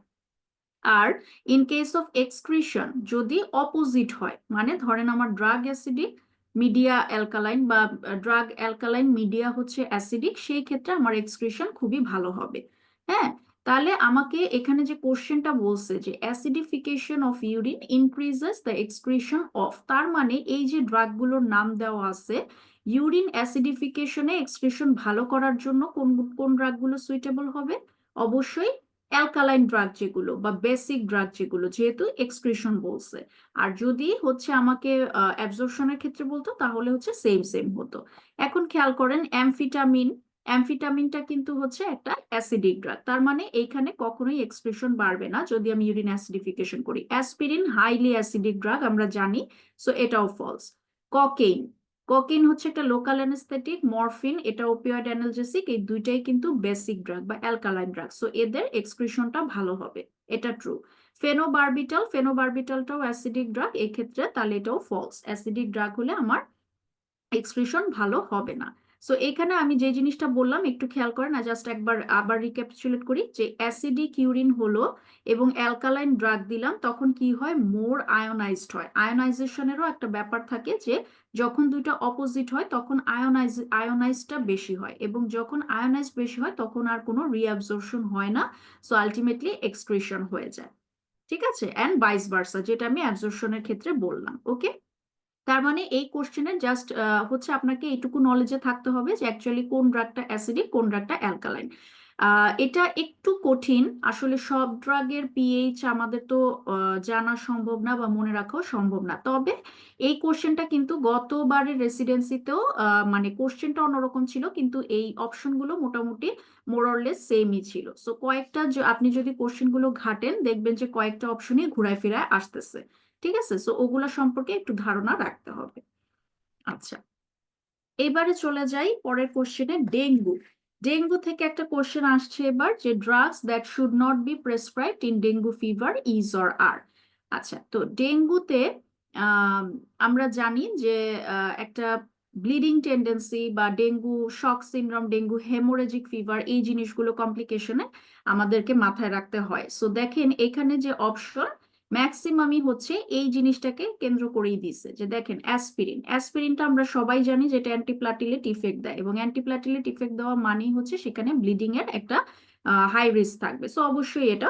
Speaker 1: আর ইন কেস অফ এক্সক্রিশন যদি অপোজিট হয়, মানে ধরেন আমার ড্রাগ অ্যাসিডিক, মিডিয়া অ্যালকালাইন, বা ড্রাগ অ্যালকালাইন, মিডিয়া হচ্ছে অ্যাসিডিক, সেই ক্ষেত্রে আমার এক্সক্রিশন খুবই ভালো হবে। হ্যাঁ, তাহলে আমাকে এখানে যে কোশ্চেনটা বলছে যে acidification of urine increases the excretion of, তার মানে এই যে ড্রাগগুলোর নাম দেওয়া আছে, ইউরিন অ্যাসিডিফিকেশনে এক্সক্রিশন ভালো করার জন্য কোন কোন ড্রাগগুলো সুইটেবল হবে? অবশ্যই অ্যালকালাইন ড্রাগ যেগুলো বা বেসিক ড্রাগ যেগুলো, যেহেতু এক্সক্রিশন বলছে। আর যদি হচ্ছে আমাকে অ্যাবজর্পশনের ক্ষেত্রে বলতো তাহলে হচ্ছে সেম সেম হতো। এখন খেয়াল করেন অ্যামফিটামিন, অ্যামফিটামিনটা কিন্তু হচ্ছে একটা অ্যাসিডিক ড্রাগ, তার মানে এইখানে কখনোই এক্সক্রিশন বাড়বে না যদি আমি ইউরিন অ্যাসিডিফিকেশন করি। অ্যাসপিরিন হাইলি অ্যাসিডিক ড্রাগ আমরা জানি, সো এটাও ফলস। ককেইন, কোকেইন হচ্ছে একটা লোকাল অ্যানেস্থেটিক, মরফিন এটা ওপিওয়েড অ্যানালজেসিক, এই দুইটাই কিন্তু বেসিক ড্রাগ বা অ্যালকালাইন ড্রাগ, সো এদের এক্সক্রিশনটা ভালো হবে, এটা ট্রু। ফেনোবারবিটাল, ফেনোবারবিটালটাও অ্যাসিডিক ড্রাগ এক্ষেত্রে, তাহলে এটাও ফলস, অ্যাসিডিক ড্রাগ হলে আমার এক্সক্রিশন ভালো হবে না। সো এখানে আমি যে জিনিসটা বললাম একটু খেয়াল করেন, না জাস্ট একবার আবার রিক্যাপিচুলেট করি, যে অ্যাসিডিক ইউরিন হলো এবং অ্যালকালাইন ড্রাগ দিলাম তখন কি হয়, মোর আয়োনাইজড হয়। আয়োনাইজেশনেরও একটা ব্যাপার থাকে যে যখন দুইটা অপোজিট হয় তখন আয়োনাইজটা বেশি হয়, এবং যখন আয়োনাইজ বেশি হয় তখন আর কোনো রিঅ্যাবজর্পশন হয় না, সো আলটিমেটলি এক্সক্রিশন হয়ে যায়। ঠিক আছে, অ্যান্ড ভাইস ভার্সা, যেটা আমি অ্যাবজর্পশনের ক্ষেত্রে বললাম। ওকে, তার মানে এই কোশ্চেনের জাস্ট হচ্ছে আপনাকে এইটুকু নলেজে থাকতে হবে যে অ্যাকচুয়ালি কোন ড্রাগটা অ্যাসিডিক কোন ড্রাগটা অ্যালকালাইন। এটা একটু কঠিন আসলে, সব ড্রাগের পিএইচ আমাদের তো জানা সম্ভব না বা মনে রাখাও সম্ভব না, তবে এই কোশ্চেনটা কিন্তু গতবারের রেসিডেন্সিতেও মানে কোশ্চেনটা অন্যরকম ছিল কিন্তু এই অপশনগুলো মোটামুটি মোরলেস সেমই ছিল। সো কয়েকটা আপনি যদি কোশ্চেনগুলো ঘাটেন দেখবেন যে কয়েকটা অপশনই ঘুরায় ফিরায় আসতেছে। ঠিক আছে, সো ওগুলা সম্পর্কে একটু ধারণা রাখতে হবে। আচ্ছা, এবারে চলে যাই পরের কোশ্চেনে, ডেঙ্গু। ডেঙ্গু থেকে একটা কোশ্চেন আসছে এবার, যে drugs that should not be prescribed in dengue fever is or are. আচ্ছা, তো ডেঙ্গুতে আহ, আমরা জানি যে একটা ব্লিডিং টেন্ডেন্সি বা dengue shock syndrome, dengue haemorrhagic fever, এই জিনিসগুলো কমপ্লিকেশনে আমাদেরকে মাথায় রাখতে হয়। সো দেখেন এখানে যে অপশন ম্যাক্সিমামই হচ্ছে এই জিনিসটাকে কেন্দ্র করেই দিছে, যে দেখেন অ্যাসপিরিন, অ্যাসপিরিনটা আমরা সবাই জানি যে এটা অ্যান্টিপ্লাটিলেট ইফেক্ট দেয়, এবং অ্যান্টিপ্লাটিলেট ইফেক্ট দেওয়া মানেই হচ্ছে সেখানে ব্লিডিং এর একটা হাই রিস্ক থাকবে। সো অবশ্যই এটা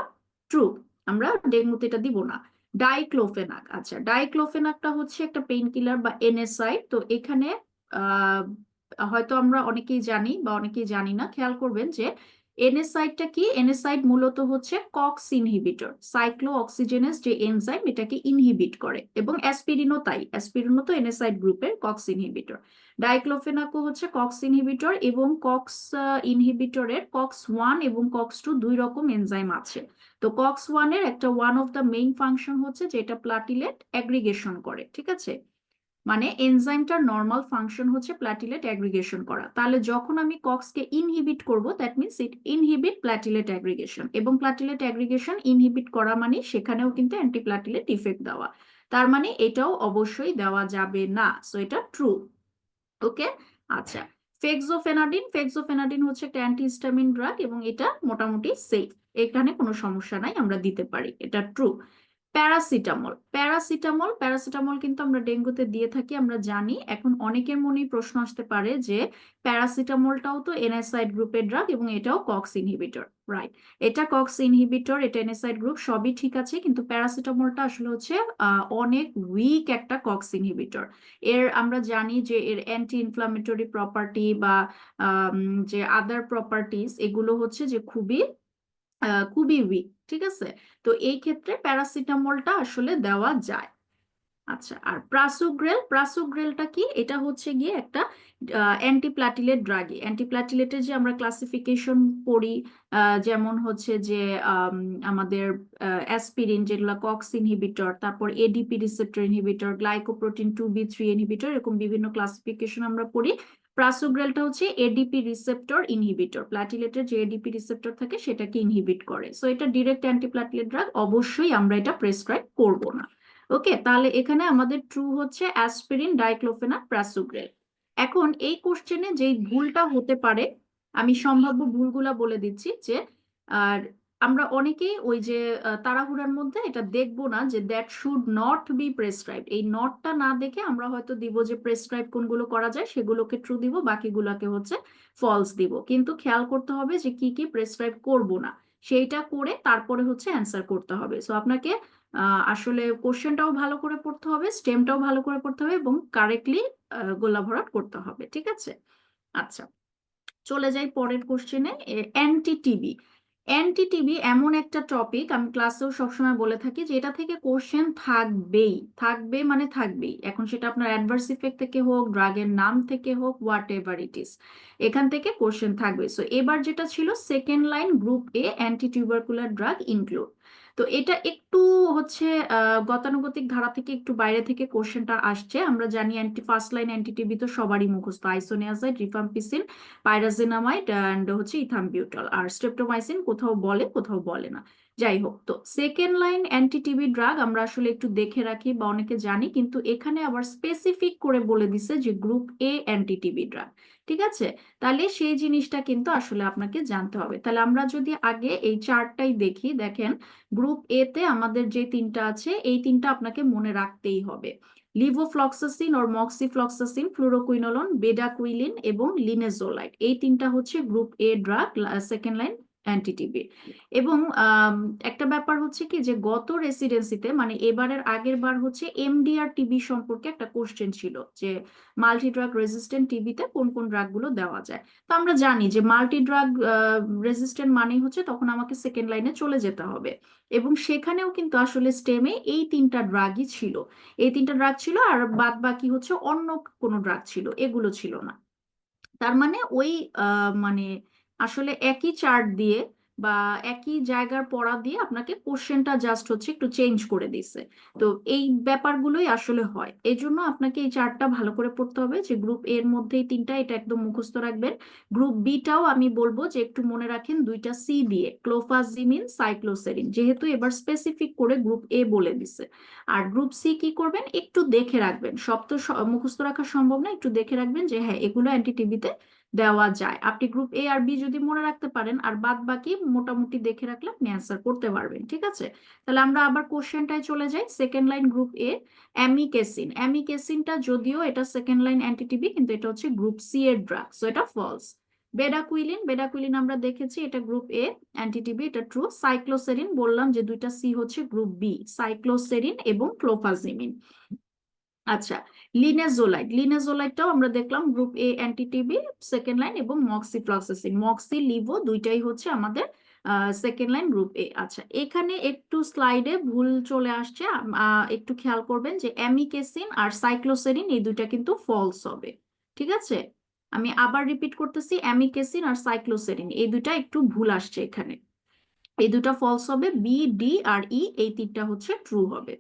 Speaker 1: ট্রু, আমরা ডেঙ্গুতে এটা দিব না। ডাইক্লোফেনাক, আচ্ছা ডাইক্লোফেনাকটা হচ্ছে একটা পেইন কিলার বা এনএসআইড। তো এখানে আহ হয়তো আমরা অনেকেই জানি বা অনেকেই জানি না, খেয়াল করবেন যে এনএসআইডটা কি, এনএসআইড মূলত হচ্ছে কক্স ইনহিবিটর, সাইক্লো অক্সিজেনেস যে এনজাইম এটাকে ইনহিবিট করে, এবং অ্যাসপিরিনও তাই, অ্যাসপিরিনও তো এনএসআইড গ্রুপের কক্স ইনহিবিটর। ডাইক্লোফেনাকও হচ্ছে কক্স ইনহিবিটর, এবং কক্স ইনহিবিটরের কক্স ওয়ান এবং কক্স টু দুই রকম এনজাইম আছে। তো কক্স ওয়ানের একটা one of the main function হচ্ছে যে এটা প্লাটিলেট অ্যাগ্রিগেশন করে, ঠিক আছে, মানে এনজাইমটার নর্মাল ফাংশন হচ্ছে প্ল্যাটিলেট অ্যাগ্রিগেশন করা। তাহলে যখন আমি কক্সকে ইনহিবিট করব, that means it inhibit platelet aggregation, এবং প্ল্যাটিলেট অ্যাগ্রিগেশন ইনহিবিট করা মানে সেখানেও কিন্তু অ্যান্টিপ্ল্যাটিলেট ইফেক্ট দেওয়া, তার মানে এটাও অবশ্যই দেওয়া যাবে না। সো এটা ট্রু। ওকে, আচ্ছা, ফেক্সোফেনাডিন, ফেক্সোফেনাডিন হচ্ছে একটা অ্যান্টিহিস্টামিন ড্রাগ, এবং এটা মোটামুটি সেফ, এখানে কোনো সমস্যা নাই, আমরা দিতে পারি, এটা ট্রু। প্যারাসিটামল, প্যারাসিটামল, প্যারাসিটামল কিন্তু আমরা ডেঙ্গুতে দিয়ে থাকি, আমরা জানি। এখন অনেকের মনেই প্রশ্ন আসতে পারে যে প্যারাসিটামলটাও তো এনএসআইড গ্রুপের ড্রাগ, এবং এটাও কক্স ইনহিবিটর, রাইট? এটা কক্স ইনহিবিটর, এটা এনএসআইড গ্রুপ, সবই ঠিক আছে, কিন্তু প্যারাসিটামলটা আসলে হচ্ছে অনেক উইক একটা কক্স ইনহিবিটর। এর আমরা জানি যে এর অ্যান্টি ইনফ্লামেটরি প্রপার্টি বা যে আদার প্রপার্টিজ, এগুলো হচ্ছে যে খুবই খুবই উইক, ঠিক আছে। তো এই ক্ষেত্রে প্যারাসিটামলটা আসলে দেওয়া যায়। আচ্ছা, আর প্রাসোগ্রেল, প্রাসোগ্রেলটা কি, এটা হচ্ছে গিয়ে একটা অ্যান্টিপ্ল্যাটিলেট ড্রাগই। অ্যান্টিপ্ল্যাটিলেটের যে আমরা ক্লাসিফিকেশন পড়ি, যেমন হচ্ছে যে আমাদের অ্যাসপিরিন যেগুলো কক্স ইনহিবিটর, তারপর ADP receptor inhibitor, glycoprotein 2B3 inhibitor, এরকম বিভিন্ন ক্লাসিফিকেশন আমরা পড়ি। প্রাসোগ্রেলটা হচ্ছে এডিপি রিসেপ্টর ইনহিবিটর, প্ল্যাটিলেটের যে এডিপি রিসেপ্টর থাকে সেটাকে ইনহিবিট করে। সো এটা ডিরেক্ট অ্যান্টিপ্ল্যাটিলেট ড্রাগ, অবশ্যই আমরা এটা প্রেসক্রাইব করব না। ওকে, তাহলে এখানে আমাদের ট্রু হচ্ছে অ্যাসপিরিন, ডাইক্লোফেনাক, প্রাসোগ্রেল। এখন এই কোশ্চেনে যেই ভুলটা হতে পারে, আমি সম্ভাব্য ভুলগুলা বলে দিচ্ছি, যে আর আমরা অনেকেই ওই যে তাড়াহুড়ার মধ্যে এটা দেখবো না যে that should not be prescribed, এই নটটা না দেখে আমরা হয়তো দিব যে প্রেসক্রাইব কোনগুলো করা যায় সেগুলোকে ট্রু দিব, বাকিগুলোকে হচ্ছে ফলস দিব। কিন্তু খেয়াল করতে হবে যে কি কি প্রেসক্রাইব করব না, সেইটা করে তারপরে হচ্ছে অ্যান্সার করতে হবে। সো আপনাকে আসলে কোশ্চেনটাও ভালো করে পড়তে হবে, স্টেমটাও ভালো করে পড়তে হবে, এবং কারেক্টলি গোলা ভরাট করতে হবে, ঠিক আছে। আচ্ছা, চলে যাই পরের কোশ্চেনে, অ্যান্টিটিবি। অ্যান্টিটিবি এমন একটা টপিক, আমি ক্লাসেও সবসময় বলে থাকি যে এটা থেকে কোশ্চেন থাকবেই, থাকবে মানে থাকবেই। এখন সেটা আপনার অ্যাডভার্স ইফেক্ট থেকে হোক, ড্রাগের নাম থেকে হোক, হোয়াট এভার ইট ইজ, এখান থেকে কোশ্চেন থাকবে। সো এবার যেটা ছিল সেকেন্ড লাইন, গ্রুপ এ অ্যান্টি টিউবারকুলার ড্রাগ ইনক্লুড। তো এটা একটু হচ্ছে গতানুগতিক ধারা থেকে একটু বাইরে থেকে কোশ্চেনটা আসছে। আমরা জানি ফার্স্ট লাইন অ্যান্টিটিবি তো সবারই মুখস্থ, আইসোনিয়াজাইড, রিফাম্পিসিন, পাইরাজিনামাইড অ্যান্ড হচ্ছে ইথাম্বিউটল, আর স্ট্রেপ্টোমাইসিন কোথাও বলে কোথাও বলে না। যাই হোক, তো সেকেন্ড লাইন অ্যান্টিটিবি ড্রাগ আমরা আসলে একটু দেখে রাখি বা অনেকে জানি, কিন্তু এখানে আবার স্পেসিফিক করে বলে দিছে যে গ্রুপ এ অ্যান্টিটিবি ড্রাগ, ঠিক আছে। তাহলে সেই জিনিসটা কিন্তু আসলে আপনাকে জানতে হবে। তাহলে আমরা যদি আগে এই চার্টটাই দেখি, দেখেন গ্রুপ এ তে আমাদের যে তিনটা আছে, এই তিনটা আপনাকে মনে রাখতেই হবে: levofloxacin or moxifloxacin, fluoroquinolone, bedaquiline এবং লিনেজোলাইড, এই তিনটা হচ্ছে group A drug, second line anti TB. এবং একটা ব্যাপার হচ্ছে কি, যে গত রেসিডেন্সিতে মানে এবারের আগের বার হচ্ছে এমডিআর টিবি সম্পর্কে একটা কোশ্চেন ছিল, যে মাল্টি ড্রাগ রেজিস্ট্যান্ট টিবিতে কোন কোন ড্রাগগুলো দেওয়া যায়। তো আমরা জানি যে মাল্টি ড্রাগ রেজিস্ট্যান্ট মানেই হচ্ছে তখন আমাকে সেকেন্ড লাইনে চলে যেতে হবে, এবং সেখানেও কিন্তু আসলে স্টেমে এই তিনটা ড্রাগই ছিল, এই তিনটা ড্রাগ ছিল, আর বাদ বাকি হচ্ছে অন্য কোনো ড্রাগ ছিল, এগুলো ছিল না। তার মানে ওই মানে আসলে একই চার্ট দিয়ে বা একই জায়গার পড়া দিয়ে আপনাকে কোশ্চেনটা জাস্ট হচ্ছে একটু চেঞ্জ করে দিছে। তো এই ব্যাপারগুলোই আসলে হয়, এই জন্য আপনাকে এই চার্টটা ভালো করে পড়তে হবে যে গ্রুপ এর মধ্যেই তিনটা, এটা একদম মুখস্থ রাখবেন। গ্রুপ বিটাও আমি বলবো যে একটু মনে রাখেন দুইটা সি দিয়ে, ক্লোফাজিমিন সাইক্লোসেরিন, যেহেতু এবার স্পেসিফিক করে গ্রুপ এ বলে দিছে। আর গ্রুপ সি কি করবেন, একটু দেখে রাখবেন, সব তো মুখস্থ রাখা সম্ভব না, একটু দেখে রাখবেন যে হ্যাঁ এগুলো অ্যান্টিটিবিতে দেওয়া যায়। আপনি গ্রুপ এ আর বি যদি মনে রাখতে পারেন আর বাদ বাকি মোটামুটি দেখে রাখলে আপনি অ্যান্সার করতে পারবেন, ঠিক আছে? তাহলে আমরা আবার কোশ্চেনটায় চলে যাই। Second line group A, amikacin. অ্যামিকেসিনটা যদিও এটা সেকেন্ড লাইন অ্যান্টিটিবি, কিন্তু এটা হচ্ছে গ্রুপ সি এর ড্রাগ, সো এটা ফলস। বেডাকুইলিন, বেডাকুইলিন আমরা দেখেছি এটা গ্রুপ এ অ্যান্টিটিবি, এটা ট্রু। সাইক্লোসেরিন বললাম যে দুইটা সি হচ্ছে গ্রুপ বি, সাইক্লোসেরিন এবং ক্লোফাজিমিন। আচ্ছা, লিনেজোলাইড, লিনেজোলাইডটাও আমরা দেখলাম গ্রুপ এ অ্যান্টিটিবি, সেকেন্ড লাইন, এবং মক্সিফ্লক্সাসিন, মক্সি লিভো দুইটাই হচ্ছে আমাদের সেকেন্ড লাইন গ্রুপ এ। আচ্ছা, এখানে একটু স্লাইডে ভুল চলে আসছে, একটু খেয়াল করবেন যে অ্যামিকেসিন আর সাইক্লোসেরিন এই দুইটা কিন্তু ফলস হবে, ঠিক আছে? আমি আবার রিপিট করতেছি, অ্যামিকেসিন আর সাইক্লোসেরিন এই দুইটা একটু ভুল আসছে এখানে, এই দুটা ফলস হবে, বি ডি আর ই এই তিনটা হচ্ছে ট্রু হবে।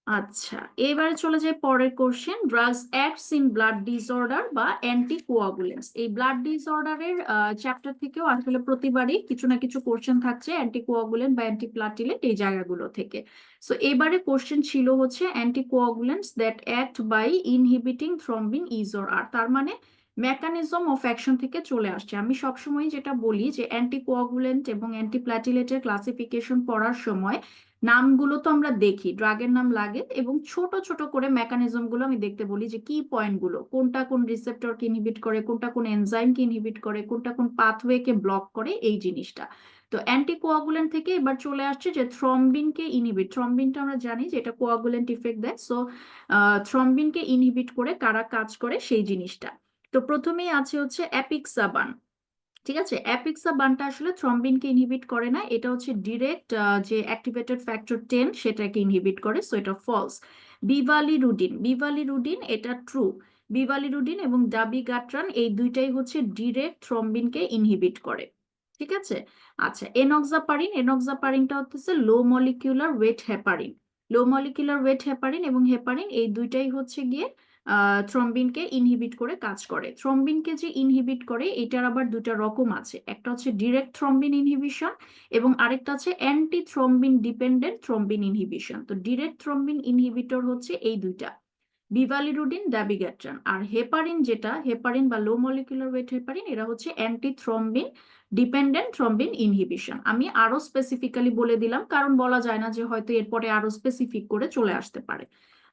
Speaker 1: আচ্ছা, এবারে চলে যাই পরের question, drugs acts in blood disorder বা অ্যান্টিকোয়াগুলেন্টস। এই ব্লাড ডিসঅর্ডারের চ্যাপ্টার থেকেও আসলে প্রতিবারই কিছু না কিছু কোশ্চেন থাকছে অ্যান্টিকোয়াগুলেন্ট বা অ্যান্টিপ্লাটিলেন্ট এই জায়গাগুলো থেকে। সো এবারে কোশ্চেন ছিল হচ্ছে anticoagulants that act by inhibiting thrombin is or are, তার মানে মেকানিজম অফ অ্যাকশন থেকে চলে আসছে। আমি সবসময় যেটা বলি যে অ্যান্টিকোয়াগুলেন্ট এবং অ্যান্টিপ্লাটিলেটের ক্লাসিফিকেশন পড়ার সময় নামগুলো তো আমরা দেখি, ড্রাগের নাম লাগে, এবং ছোট ছোট করে মেকানিজম গুলো আমি দেখতে বলি যে কি পয়েন্ট গুলো, কোনটা কোন রিসেপ্টরকে ইনহিবিট করে, কোনটা কোন এনজাইমকে ইনহিবিট করে, কোনটা কোন পাথওয়েকে ব্লক করে, এই জিনিসটা। তো অ্যান্টিকোয়াগুলেন্ট থেকে এবার চলে আসছে যে থ্রম্বিনকে ইনহিবিট, থ্রম্বিনটা আমরা জানি যে এটা কোয়াগুলেন্ট ইফেক্ট দেয়, সো থ্রম্বিনকে ইনহিবিট করে কারা কাজ করে সেই জিনিসটা। তো প্রথমেই আছে হচ্ছে অ্যাপিক্সাবান, ঠিক আছে? অ্যাপিক্সাবানটা আসলে থ্রম্বিনকে ইনহিবিট করে না, এটা হচ্ছে ডিরেক্ট যে অ্যাক্টিভেটেড ফ্যাক্টর 10 সেটাকে ইনহিবিট করে, সো এটা ফলস। বিভালিরুডিন, বিভালিরুডিন এটা ট্রু। বিভালিরুডিন এবং ডাবিগাট্রান এই দুইটাই হচ্ছে ডিরেক্ট থ্রম্বিনকে ইনহিবিট করে, ঠিক আছে? আচ্ছা, এনক্সাপারিন, এনক্সাপারিনটা হচ্ছে লো মলিকিউলার ওয়েট হেপারিন। লো মলিকিউলার ওয়েট হেপারিন এবং হেপারিন এই দুইটাই হচ্ছে গিয়ে থ্রম্বিনকে ইনহিবিট করে কাজ করে। থ্রম্বিনকে যে ইনহিবিট করে এটার আবার দুটা রকম আছে, একটা হচ্ছে ডিরেক্ট থ্রম্বিন ইনহিবিশন এবং আরেকটা আছে anti thrombin dependent thrombin inhibition. তো ডিরেক্ট থ্রম্বিন ইনহিবিটর হচ্ছে এই দুইটা, বিভালিরুডিন, ড্যাবিগ্যাট্রান। আর হেপারিন যেটা, হেপারিন বা লো মলিকুলার ওয়েট হেপারিন, এরা হচ্ছে anti thrombin dependent thrombin inhibition. আমি আরো স্পেসিফিক্যালি বলে দিলাম কারণ বলা যায় না যে হয়তো এরপরে আরো স্পেসিফিক করে চলে আসতে পারে।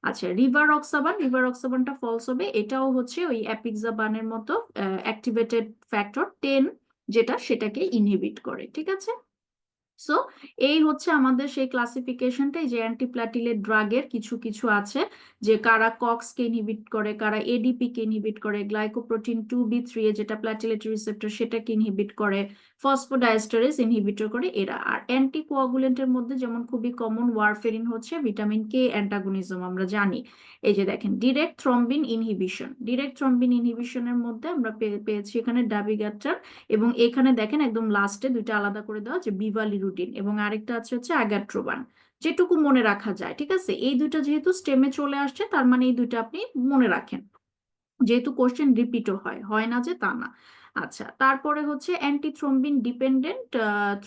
Speaker 1: আচ্ছা, রিভারক্সাবান, রিভারক্সাবানটা ফলস হবে, এটাও হচ্ছে ওই অ্যাপিক্সাবানের মতো অ্যাক্টিভেটেড ফ্যাক্টর 10 যেটা সেটাকে ইনহিবিট করে, ঠিক আছে? সো এই হচ্ছে আমাদের সেই ক্লাসিফিকেশনটাই যে অ্যান্টিপ্লাটিলেট ড্রাগের কিছু কিছু আছে, যে কারা কক্স কে ইনহিবিট করে, কারা এডিপি কে ইনহিবিট করে, গ্লাইকোপ্রোটিন 2B3 এ যেটা প্লাটিলেটরি রিসেপ্টর সেটাকে ইনহিবিট করে, ফসফোডাইএস্টারেজ ইনহিবিটর করে এরা। আর অ্যান্টিকোয়াগুলেন্টের মধ্যে যেমন খুবই কমন ওয়ারফেরিন হচ্ছে ভিটামিন কে অ্যান্টাগনিজম আমরা জানি। এই যে দেখেন direct thrombin inhibition, direct thrombin ইনহিবিশনের মধ্যে আমরা পেয়েছি এখানে ডাবিগাট্রান, এবং এখানে দেখেন একদম লাস্টে দুইটা আলাদা করে দেওয়া যে বিভালিরুডিন, এবং আরেকটা আছে হচ্ছে অ্যাগাট্রোবান, যেটুকু মনে রাখা যায়, ঠিক আছে? এই দুইটা যেহেতু স্টেমে চলে আসছে তার মানে এই দুইটা আপনি মনে রাখেন, যেহেতু কোশ্চেন রিপিটও হয়, হয় না যে তা না। আচ্ছা, তারপরে হচ্ছে anti thrombin dependent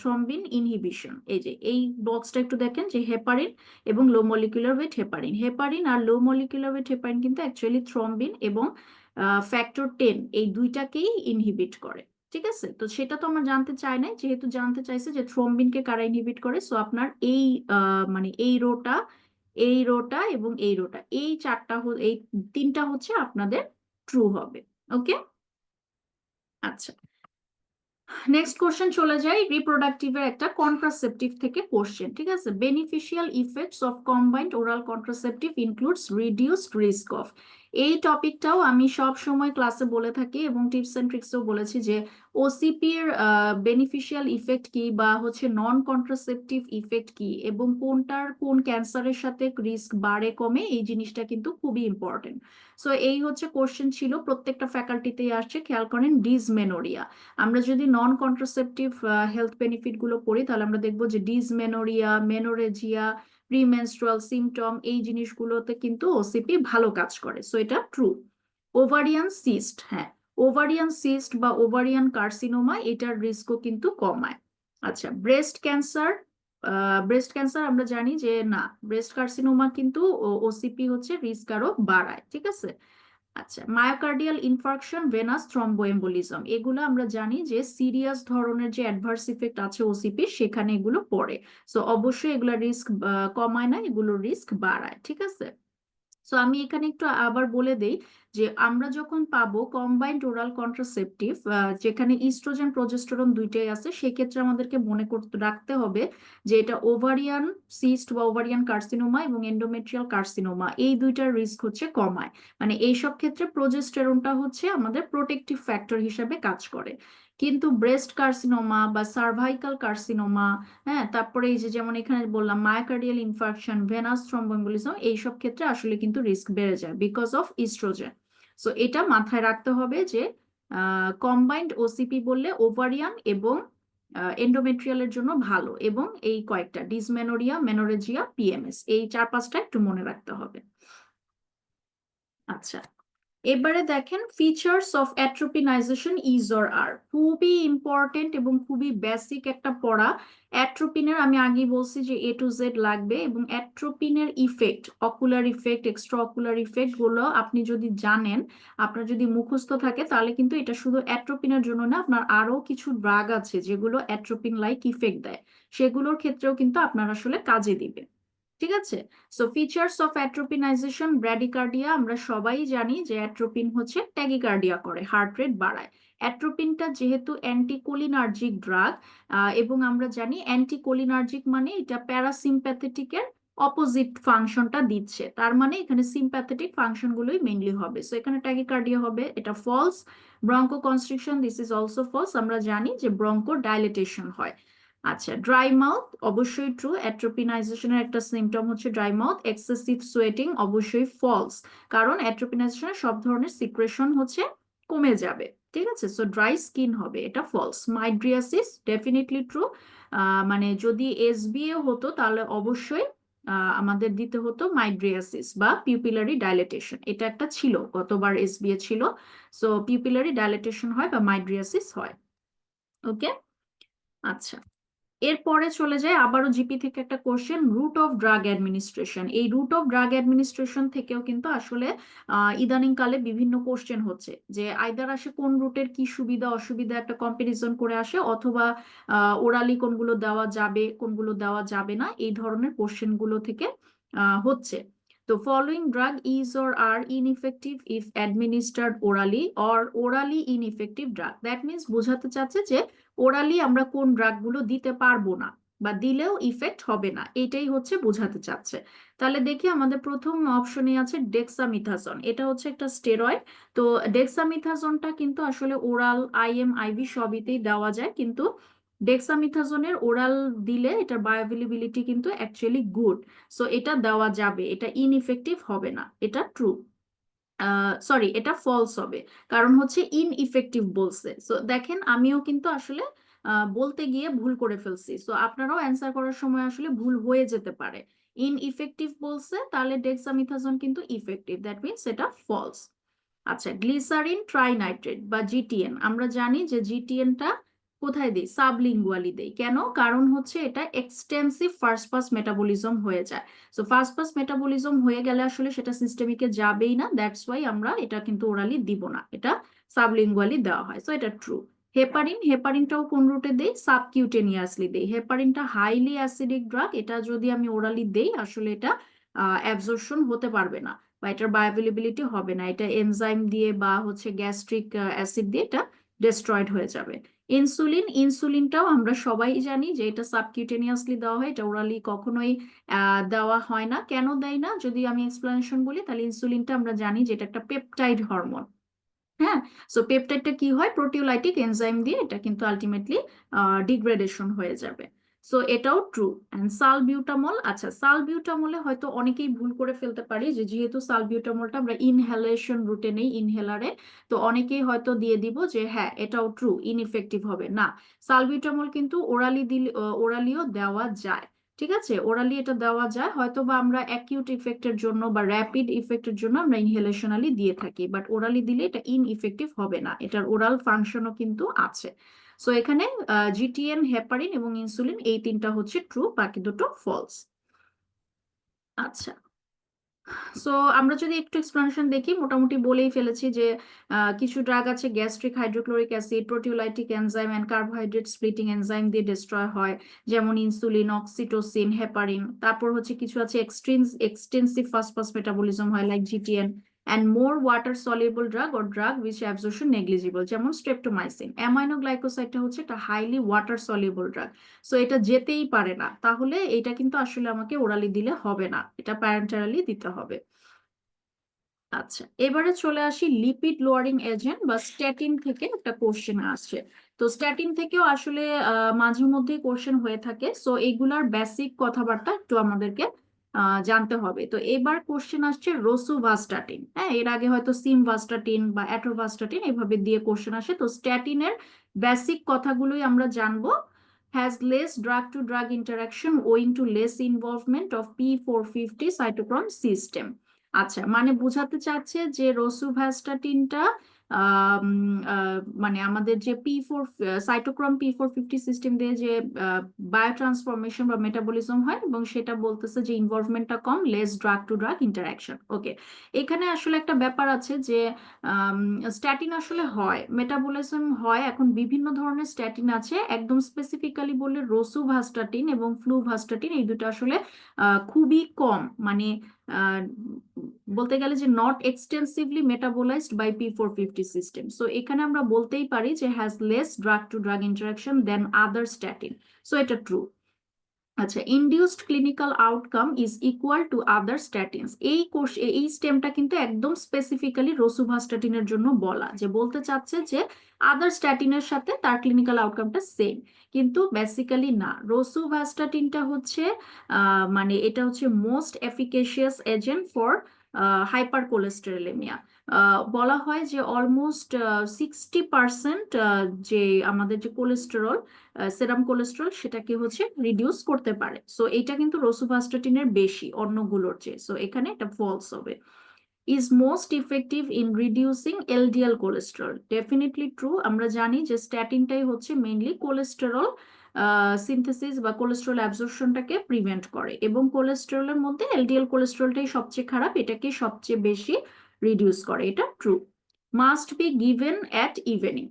Speaker 1: thrombin inhibition, এই যে এই বক্সটা একটু দেখেন যে হেপারিন এবং লো মলিকুলার ওয়েট হেপারিন, হেপারিন আর লো মলিকুলার ওয়েট হেপারিন কিন্তু অ্যাকচুয়ালি থ্রম্বিন এবং ফ্যাক্টর 10 এই দুইটাকেই ইনহিবিট করে, ঠিক আছে? তো সেটা তো আমরা জানতে চাই না, যেহেতু জানতে চাইছে যে থ্রম্বিনকে কারা ইনহিবিট করে, সো আপনার এই মানে এই রোটা, এই রোটা এবং এই রোটা, এই চারটা এই তিনটা হচ্ছে আপনাদের ট্রু হবে। ওকে, আচ্ছা, নেক্সট কোশ্চেন চলে যাই। রিপ্রোডাক্টিভের একটা কন্ট্রাসেপটিভ থেকে কোশ্চেন, ঠিক আছে? Beneficial effects of combined oral contraceptive includes reduced risk of, এই টপিকটাও আমি সব সময় ক্লাসে বলে থাকি এবং টিপস এন্ড ট্রিক্সও বলেছি যে ওসিপির বেনিফিশিয়াল ইফেক্ট কি বা হচ্ছে নন কন্ট্রাসেপটিভ ইফেক্ট কি এবং কোনটার কোন ক্যান্সারের সাথে রিস্ক বাড়ে কমে, এই জিনিসটা কিন্তু খুবই ইম্পর্টেন্ট। সো এই হচ্ছে কোশ্চেন ছিল, প্রত্যেকটা ফ্যাকাল্টিতেই আসছে, খেয়াল করেন ডিসমেনোরিয়া। আমরা যদি নন কন্ট্রাসেপটিভ হেলথ বেনিফিট গুলো পড়ি তাহলে আমরা দেখবো যে ডিসমেনোরিয়া, মেনোরেজিয়া, প্রিমেনস্ট্রুয়াল সিমটম, এই জিনিসগুলোতে কিন্তু ওসিপি ভালো কাজ করে। সো এটা ট্রু। ওভারিয়ান সিস্ট, হ্যাঁ, ওভারিয়ান সিস্ট বা ওভারিয়ান কার্সিনোমা এটার রিস্কও কিন্তু কমায়। আচ্ছা, ব্রেস্ট ক্যান্সার, ব্রেস্ট ক্যান্সার আমরা জানি যে না, ব্রেস্ট কার্সিনোমা কিন্তু ওসিপি হচ্ছে রিস্ক আরো বাড়ায়, ঠিক আছে। আচ্ছা, মায়োকার্ডিয়াল ইনফার্কশন, ভেনাস থ্রম্বোএম্বোলিজম, এগুলো আমরা জানি যে সিরিয়াস ধরনের যে অ্যাডভার্স ইফেক্ট আছে ওসিপি সেখানে এগুলো পড়ে। সো অবশ্যই এগুলো রিস্ক কমায় না, এগুলো রিস্ক বাড়ায়, ঠিক আছে। সো আমি এখানে একটু আবার বলে দেই যে আমরা যখন পাবো কম্বাইন্ড ওরাল কন্ট্রাসেপটিভ, যেখানে ইস্ট্রোজেন প্রজেস্টেরন দুইটাই আছে, সেক্ষেত্রে আমাদেরকে মনে করতে রাখতে হবে যে এটা ওভারিয়ান সিস্ট বা ওভারিয়ান কার্সিনোমা এবং এন্ডোমেট্রিয়াল কার্সিনোমা, এই দুইটার রিস্ক হচ্ছে কমায়। মানে এইসব ক্ষেত্রে প্রজেস্টেরনটা হচ্ছে আমাদের প্রোটেক্টিভ ফ্যাক্টর হিসাবে কাজ করে। কিন্তু ব্রেস্ট কার্সিনোমা বা সার্ভাইকাল কার্সিনোমা, হ্যাঁ, তারপরে এই যে যেমন এখানে বললাম মায়োকার্ডিয়াল ইনফার্কশন, ভেনাস থ্রম্বোএম্বোলিজম, এইসব ক্ষেত্রে আসলে কিন্তু রিস্ক বেড়ে যায় বিকজ অফ ইস্ট্রোজেন। সো এটা মাথায় রাখতে হবে যে কম্বাইন্ড ওসিপি বললে ওভারিয়ান এবং এন্ডোমেট্রিয়ালের জন্য ভালো, এবং এই কয়েকটা ডিসমেনোরিয়া, মেনোরেজিয়া, পিএমএস, এই 4-5টা একটু মনে রাখতে হবে। আচ্ছা, এবারে দেখেন ফিচার্স অফ অ্যাট্রোপিনাইজেশন ইজ অর আর, খুবই ইম্পর্টেন্ট এবং খুবই বেসিক একটা পড়া। অ্যাট্রোপিনের আমি আগেই বলছি যে এ টু জেড লাগবে, এবং অ্যাট্রোপিনের effect, ocular effect, extra ocular effect গুলো আপনি যদি জানেন, আপনার যদি মুখস্থ থাকে, তাহলে কিন্তু এটা শুধু অ্যাট্রোপিনের জন্য না, আপনার আরো কিছু ড্রাগ আছে যেগুলো অ্যাট্রোপিন লাইক ইফেক্ট দেয়, সেগুলোর ক্ষেত্রেও কিন্তু আপনার আসলে কাজে দিবে, ঠিক আছে। সো ফিচার্স অফ অ্যাট্রোপিনাইজেশন, ব্র্যাডিকার্ডিয়া, আমরা সবাই জানি যে অ্যাট্রোপিন হচ্ছে ট্যাকিকার্ডিয়া করে, হার্ট রেট বাড়ায়। অ্যাট্রোপিনটা যেহেতু অ্যান্টিকোলিনার্জিক ড্রাগ, এবং আমরা জানি অ্যান্টিকোলিনার্জিক মানে এটা প্যারাসিম্প্যাথেটিকের অপোজিট ফাংশনটা দিচ্ছে, তার মানে এখানে সিম্প্যাথেটিক ফাংশনগুলোই মেইনলি হবে। সো এখানে ট্যাকিকার্ডিয়া হবে, এটা false. Bronchoconstriction, this is also false, আমরা জানি যে ব্রঙ্কো ডাইলেটেশন হয়। আচ্ছা, ড্রাই মাউথ অবশ্যই ট্রু, অ্যাট্রোপিনাইজেশনের একটা সিমটম হচ্ছে ড্রাই মাউথ। এক্সেসিভ সোয়েটিং অবশ্যই ফলস, কারণ অ্যাট্রোপিনাইজেশনের সব ধরনের সিক্রেশন হচ্ছে কমে যাবে, ঠিক আছে। সো ড্রাই স্কিন হবে, এটা ফলস। মাইড্রিয়াসিস ডেফিনেটলি ট্রু, মানে যদি এসবিএ হতো তাহলে অবশ্যই আমাদের দিতে হতো মাইড্রিয়াসিস বা পিউপিলারি ডাইলেটেশন, এটা একটা ছিল, গতবার এসবিএ ছিল। সো পিউপিলারি ডাইলেটেশন হয় বা মাইড্রিয়াসিস হয়, ওকে। আচ্ছা, এরপরে চলে যায় আবারও জিপি থেকে একটা question, route of drug administration. এই রুট অফ ড্রাগ অ্যাডমিনিস্ট্রেশন থেকেও কিন্তু আসলে ইদানিং কালে বিভিন্ন কোশ্চেন হচ্ছে, যে আইদার আসে কোন রুটের কি সুবিধা অসুবিধা একটা কম্পারিজন করে আসে, অথবা ওরালি কোনগুলো দেওয়া যাবে কোনগুলো দেওয়া যাবে না, এই ধরনের কোশ্চেন গুলো থেকে হচ্ছে। তো following drug is or are ineffective if administered orally, or orally ineffective drug, that means বোঝাতে চাচ্ছে যে ওরালি আমরা কোন ড্রাগগুলো দিতে পারবো না বা দিলেও ইফেক্ট হবে না, এটাই হচ্ছে বোঝাতে চাচ্ছে। তাহলে দেখি আমাদের প্রথম অপশনে আছে ডেক্সামিথাসন, এটা হচ্ছে একটা স্টেরয়েড। তো ডেক্সামিথাসনটা কিন্তু আসলে ওরাল, আইএম, আইভি সবইতেই দেওয়া যায়, কিন্তু ডেক্সামিথাসনের ওরাল দিলে এটার বায়োঅ্যাভেলেবিলিটি কিন্তু অ্যাকচুয়ালি গুড। সো এটা দেওয়া যাবে, এটা ইনইফেক্টিভ হবে না, এটা ট্রু। সরি, এটা ফলস হবে, কারণ হচ্ছে ইনইফেক্টিভ বলছে। সো দেখেন আমিও কিন্তু আসলে বলতে গিয়ে ভুল করে ফেলছি, সো আপনারাও অ্যান্সার করার সময় আসলে ভুল হয়ে যেতে পারে। ইনইফেক্টিভ বলছে, তাহলে ডেক্সামিথাসন কিন্তু ইফেক্টিভ, দ্যাট মিনস এটা ফলস। আচ্ছা, গ্লিসারিন ট্রাইনাইট্রেট বা জিটিএন, আমরা জানি যে জিটিএনটা কোথায় দেই, সাবলিঙ্গুয়ালি দেই। কেন? কারণ হচ্ছে এটা এক্সটেন্সিভ ফার্স্ট পাস মেটাবলিজম হয়ে যায়। সো ফার্স্ট পাস মেটাবলিজম হয়ে গেলে আসলে সেটা সিস্টেমিকে যাবেই না, দ্যাটস ওয়াই আমরা এটা কিন্তু ওরালি দিব না, এটা সাবলিঙ্গুয়ালি দেওয়া হয়। সো এটা ট্রু। হেপারিন, হেপারিনটাও কোন রুটে দেই, সাবকিউটেনিয়াসলি দেই। হেপারিনটা হাইলি অ্যাসিডিক ড্রাগ, এটা যদি আমি ওরালি দেই আসলে এটা অ্যাবজর্পশন হতে পারবে না বা এটার বায়োঅ্যাভেলেবিলিটি হবে না, এটা এনজাইম দিয়ে বা হচ্ছে গ্যাস্ট্রিক অ্যাসিড দিয়ে এটা ডেস্ট্রয়েড হয়ে যাবে। ইনসুলিনটাও আমরা সবাই জানি যে এটা সাবকিউটেনিয়াসলি দেওয়া হয়, এটা ওরালি কখনোই দেওয়া হয় না। কেন দেয় না যদি আমি এক্সপ্লেনেশন বলি, তাহলে ইনসুলিনটা আমরা জানি যে এটা একটা পেপটাইড হরমোন। হ্যাঁ, সো পেপটাইডটা কি হয়, প্রোটিওলাইটিক এনজাইম দিয়ে এটা কিন্তু আলটিমেটলি ডিগ্রেডেশন হয়ে যাবে। সো এটাও ট্রু। অ্যান্ড সালবিউটামল, আচ্ছা সালবিউটামলে হয়তো অনেকেই ভুল করে ফেলতে পারি যে যেহেতু সালবিউটামলটা আমরা ইনহেলেশন রুটে নেই, ইনহেলারে, তো অনেকেই হয়তো দিয়ে দিব যে হ্যাঁ এটাও ট্রু, ইনইফেক্টিভ হবে না। সালবিউটামল কিন্তু ওরালি দিলে, ওরালিও দেওয়া যায়। ঠিক আছে, ওরালি এটা দেওয়া যায়, হয়তো বা আমরা অ্যাকিউট ইফেক্টের জন্য বা র্যাপিড ইফেক্টের জন্য আমরা ইনহেলেশনালি দিয়ে থাকি, বাট ওরালি দিলে এটা ইনইফেক্টিভ হবে না, এটার ওরাল ফাংশনও কিন্তু আছে। সো এখানে জিটিএন, হেপারিন এবং ইনসুলিন এই তিনটা হচ্ছে ট্রু, বাকি দুটো ফলস। আচ্ছা, সো আমরা যদি একটু এক্সপ্লেনেশন দেখি, মোটামুটি বলেই ফেলেছি যে কিছু ড্রাগ আছে gastric hydrochloric acid, proteolytic enzyme and carbohydrate splitting enzyme দিয়ে ডিস্ট্রয় হয়, যেমন ইনসুলিন, অক্সিটোসিন, হেপারিন। তারপর হচ্ছে কিছু আছে এক্সটেন্সিভ ফাস্ট ফাস্ট মেটাবলিজম হয় like GTN, and more water soluble drug or drug which absorption negligible, যেমন স্ট্রেপ্টোমাইসিন। অ্যামাইনো গ্লাইকোসাইডটা হচ্ছে একটা highly water soluble drug, so এটা যেতেই পারে না, তাহলে এটা কিন্তু আসলে আমাকে ওরালি দিলে হবে না, এটা প্যারেন্টারালি দিতে হবে। আচ্ছা, এবারে চলে আসি লিপিড লোয়ারিং এজেন্ট বা স্ট্যাটিন থেকে একটা কোশ্চেন আসছে। তো স্ট্যাটিন থেকেও আসলে মাঝে মধ্যে কোশ্চেন হয়ে থাকে, সো এগুলার বেসিক কথাবার্তা একটু আমাদেরকে জানতে হবে। তো এবার কোশ্চেন আসছে রোসুভাস্টাটিন। হ্যাঁ, এর আগে হয়তো সিমভাস্টাটিন বা অ্যাটোভাস্টাটিন এভাবে দিয়ে কোশ্চেন আসে, তো স্ট্যাটিনের বেসিক কথাগুলোই আমরা জানবো। Has less drug to drug interaction owing to less involvement of P450 cytochrome system. আচ্ছা, মানে বোঝাতে চাচ্ছে যে রসুভ্যাস্টাটিনটা মানে আমাদের যে P4 সাইটোক্রোম P450 সিস্টেম দিয়ে যে বায়োট্রান্সফরমেশন বা মেটাবলিজম হয়, এবং সেটা বলতেছে যে ইনভলভমেন্টটা কম, less drug to drug interaction. Okay, এখানে আসলে একটা ব্যাপার আছে যে স্ট্যাটিন আসলে হয়, মেটাবলিজম হয়, এখন বিভিন্ন ধরনের স্ট্যাটিন আছে, একদম স্পেসিফিক্যালি বললে রসুভাস্টাটিন এবং ফ্লুভাস্টাটিন এই দুটো আসলে খুবই কম, মানে আহ, বলতে গেলে যে not extensively metabolized by P450 system. So এখানে আমরা বলতেই পারি যে has less drug to drug interaction than other statin. So এটা ট্রু। আচ্ছা, induced clinical outcome is equal to other statins, এই কোর্স এই স্টেমটা কিন্তু একদম স্পেসিফিক্যালি রসুভাস্টাটিনের জন্য বলা, যে বলতে চাচ্ছে যে আদার স্ট্যাটিনের সাথে তার ক্লিনিক্যাল আউটকামটা সেম, কিন্তু বেসিক্যালি না। রসুভাস্টাটিনটা হচ্ছে মানে এটা হচ্ছে most এফিকেশিয়াস agent for hyper cholesterolemia. বলা হয় যে অলমোস্ট 60% যে আমাদের যে কোলেস্টেরল, সেরাম কোলেস্টেরল, সেটাকে হচ্ছে রিডিউস করতে পারে। সো এটা কিন্তু রসুভাস্টাটিনের বেশি অন্যগুলোর চেয়ে, সো এখানে এটা ফলস হবে। Is most effective in reducing LDL cholesterol, definitely true. আমরা জানি যে স্ট্যাটিনটাই হচ্ছে মেইনলি কোলেস্টেরল সিনথেসিস বা কোলেস্টেরল অ্যাবজর্পশনটাকে প্রিভেন্ট করে, এবং কোলেস্টেরলের মধ্যে এলডিএল কোলেস্টেরলটাই সবচেয়ে খারাপ, এটাকে সবচেয়ে বেশি রিডিউস করে, এটা true. Must be given at evening,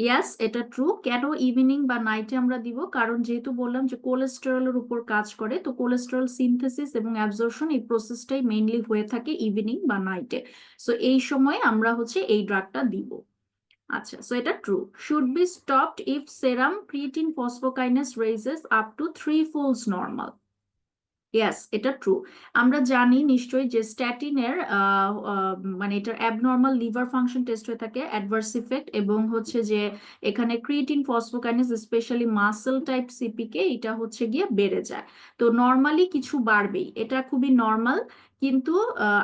Speaker 1: yes এটা ট্রু। কেন ইভিনিং বা নাইটে আমরা দিব, কারণ যেহেতু বললাম যে কোলেস্টেরলের উপর কাজ করে, তো কোলেস্টেরল সিনথেসিস এবং অ্যাবজর্পশন এই প্রসেসটাই মেইনলি হয়ে থাকে ইভিনিং বা নাইটে, সো এই সময় আমরা হচ্ছে এই ড্রাগটা দিব। আচ্ছা, সো এটা true. Should be stopped if serum creatine phosphokinase raises up to 3 folds normal. Yes এটা ট্রু। আমরা জানি নিশ্চয়ই যে স্ট্যাটিনের মানে এটার অ্যাবনর্মাল লিভার ফাংশন টেস্ট হয়ে থাকে, অ্যাডভার্স ইফেক্ট, এবং হচ্ছে যে এখানে ক্রিয়েটিন ফসফোকাইনেজ স্পেশালি মাসেল টাইপ সিপিকে এটা হচ্ছে গিয়ে বেড়ে যায়। তো নর্মালি কিছু বাড়বেই, এটা খুবই নর্মাল, কিন্তু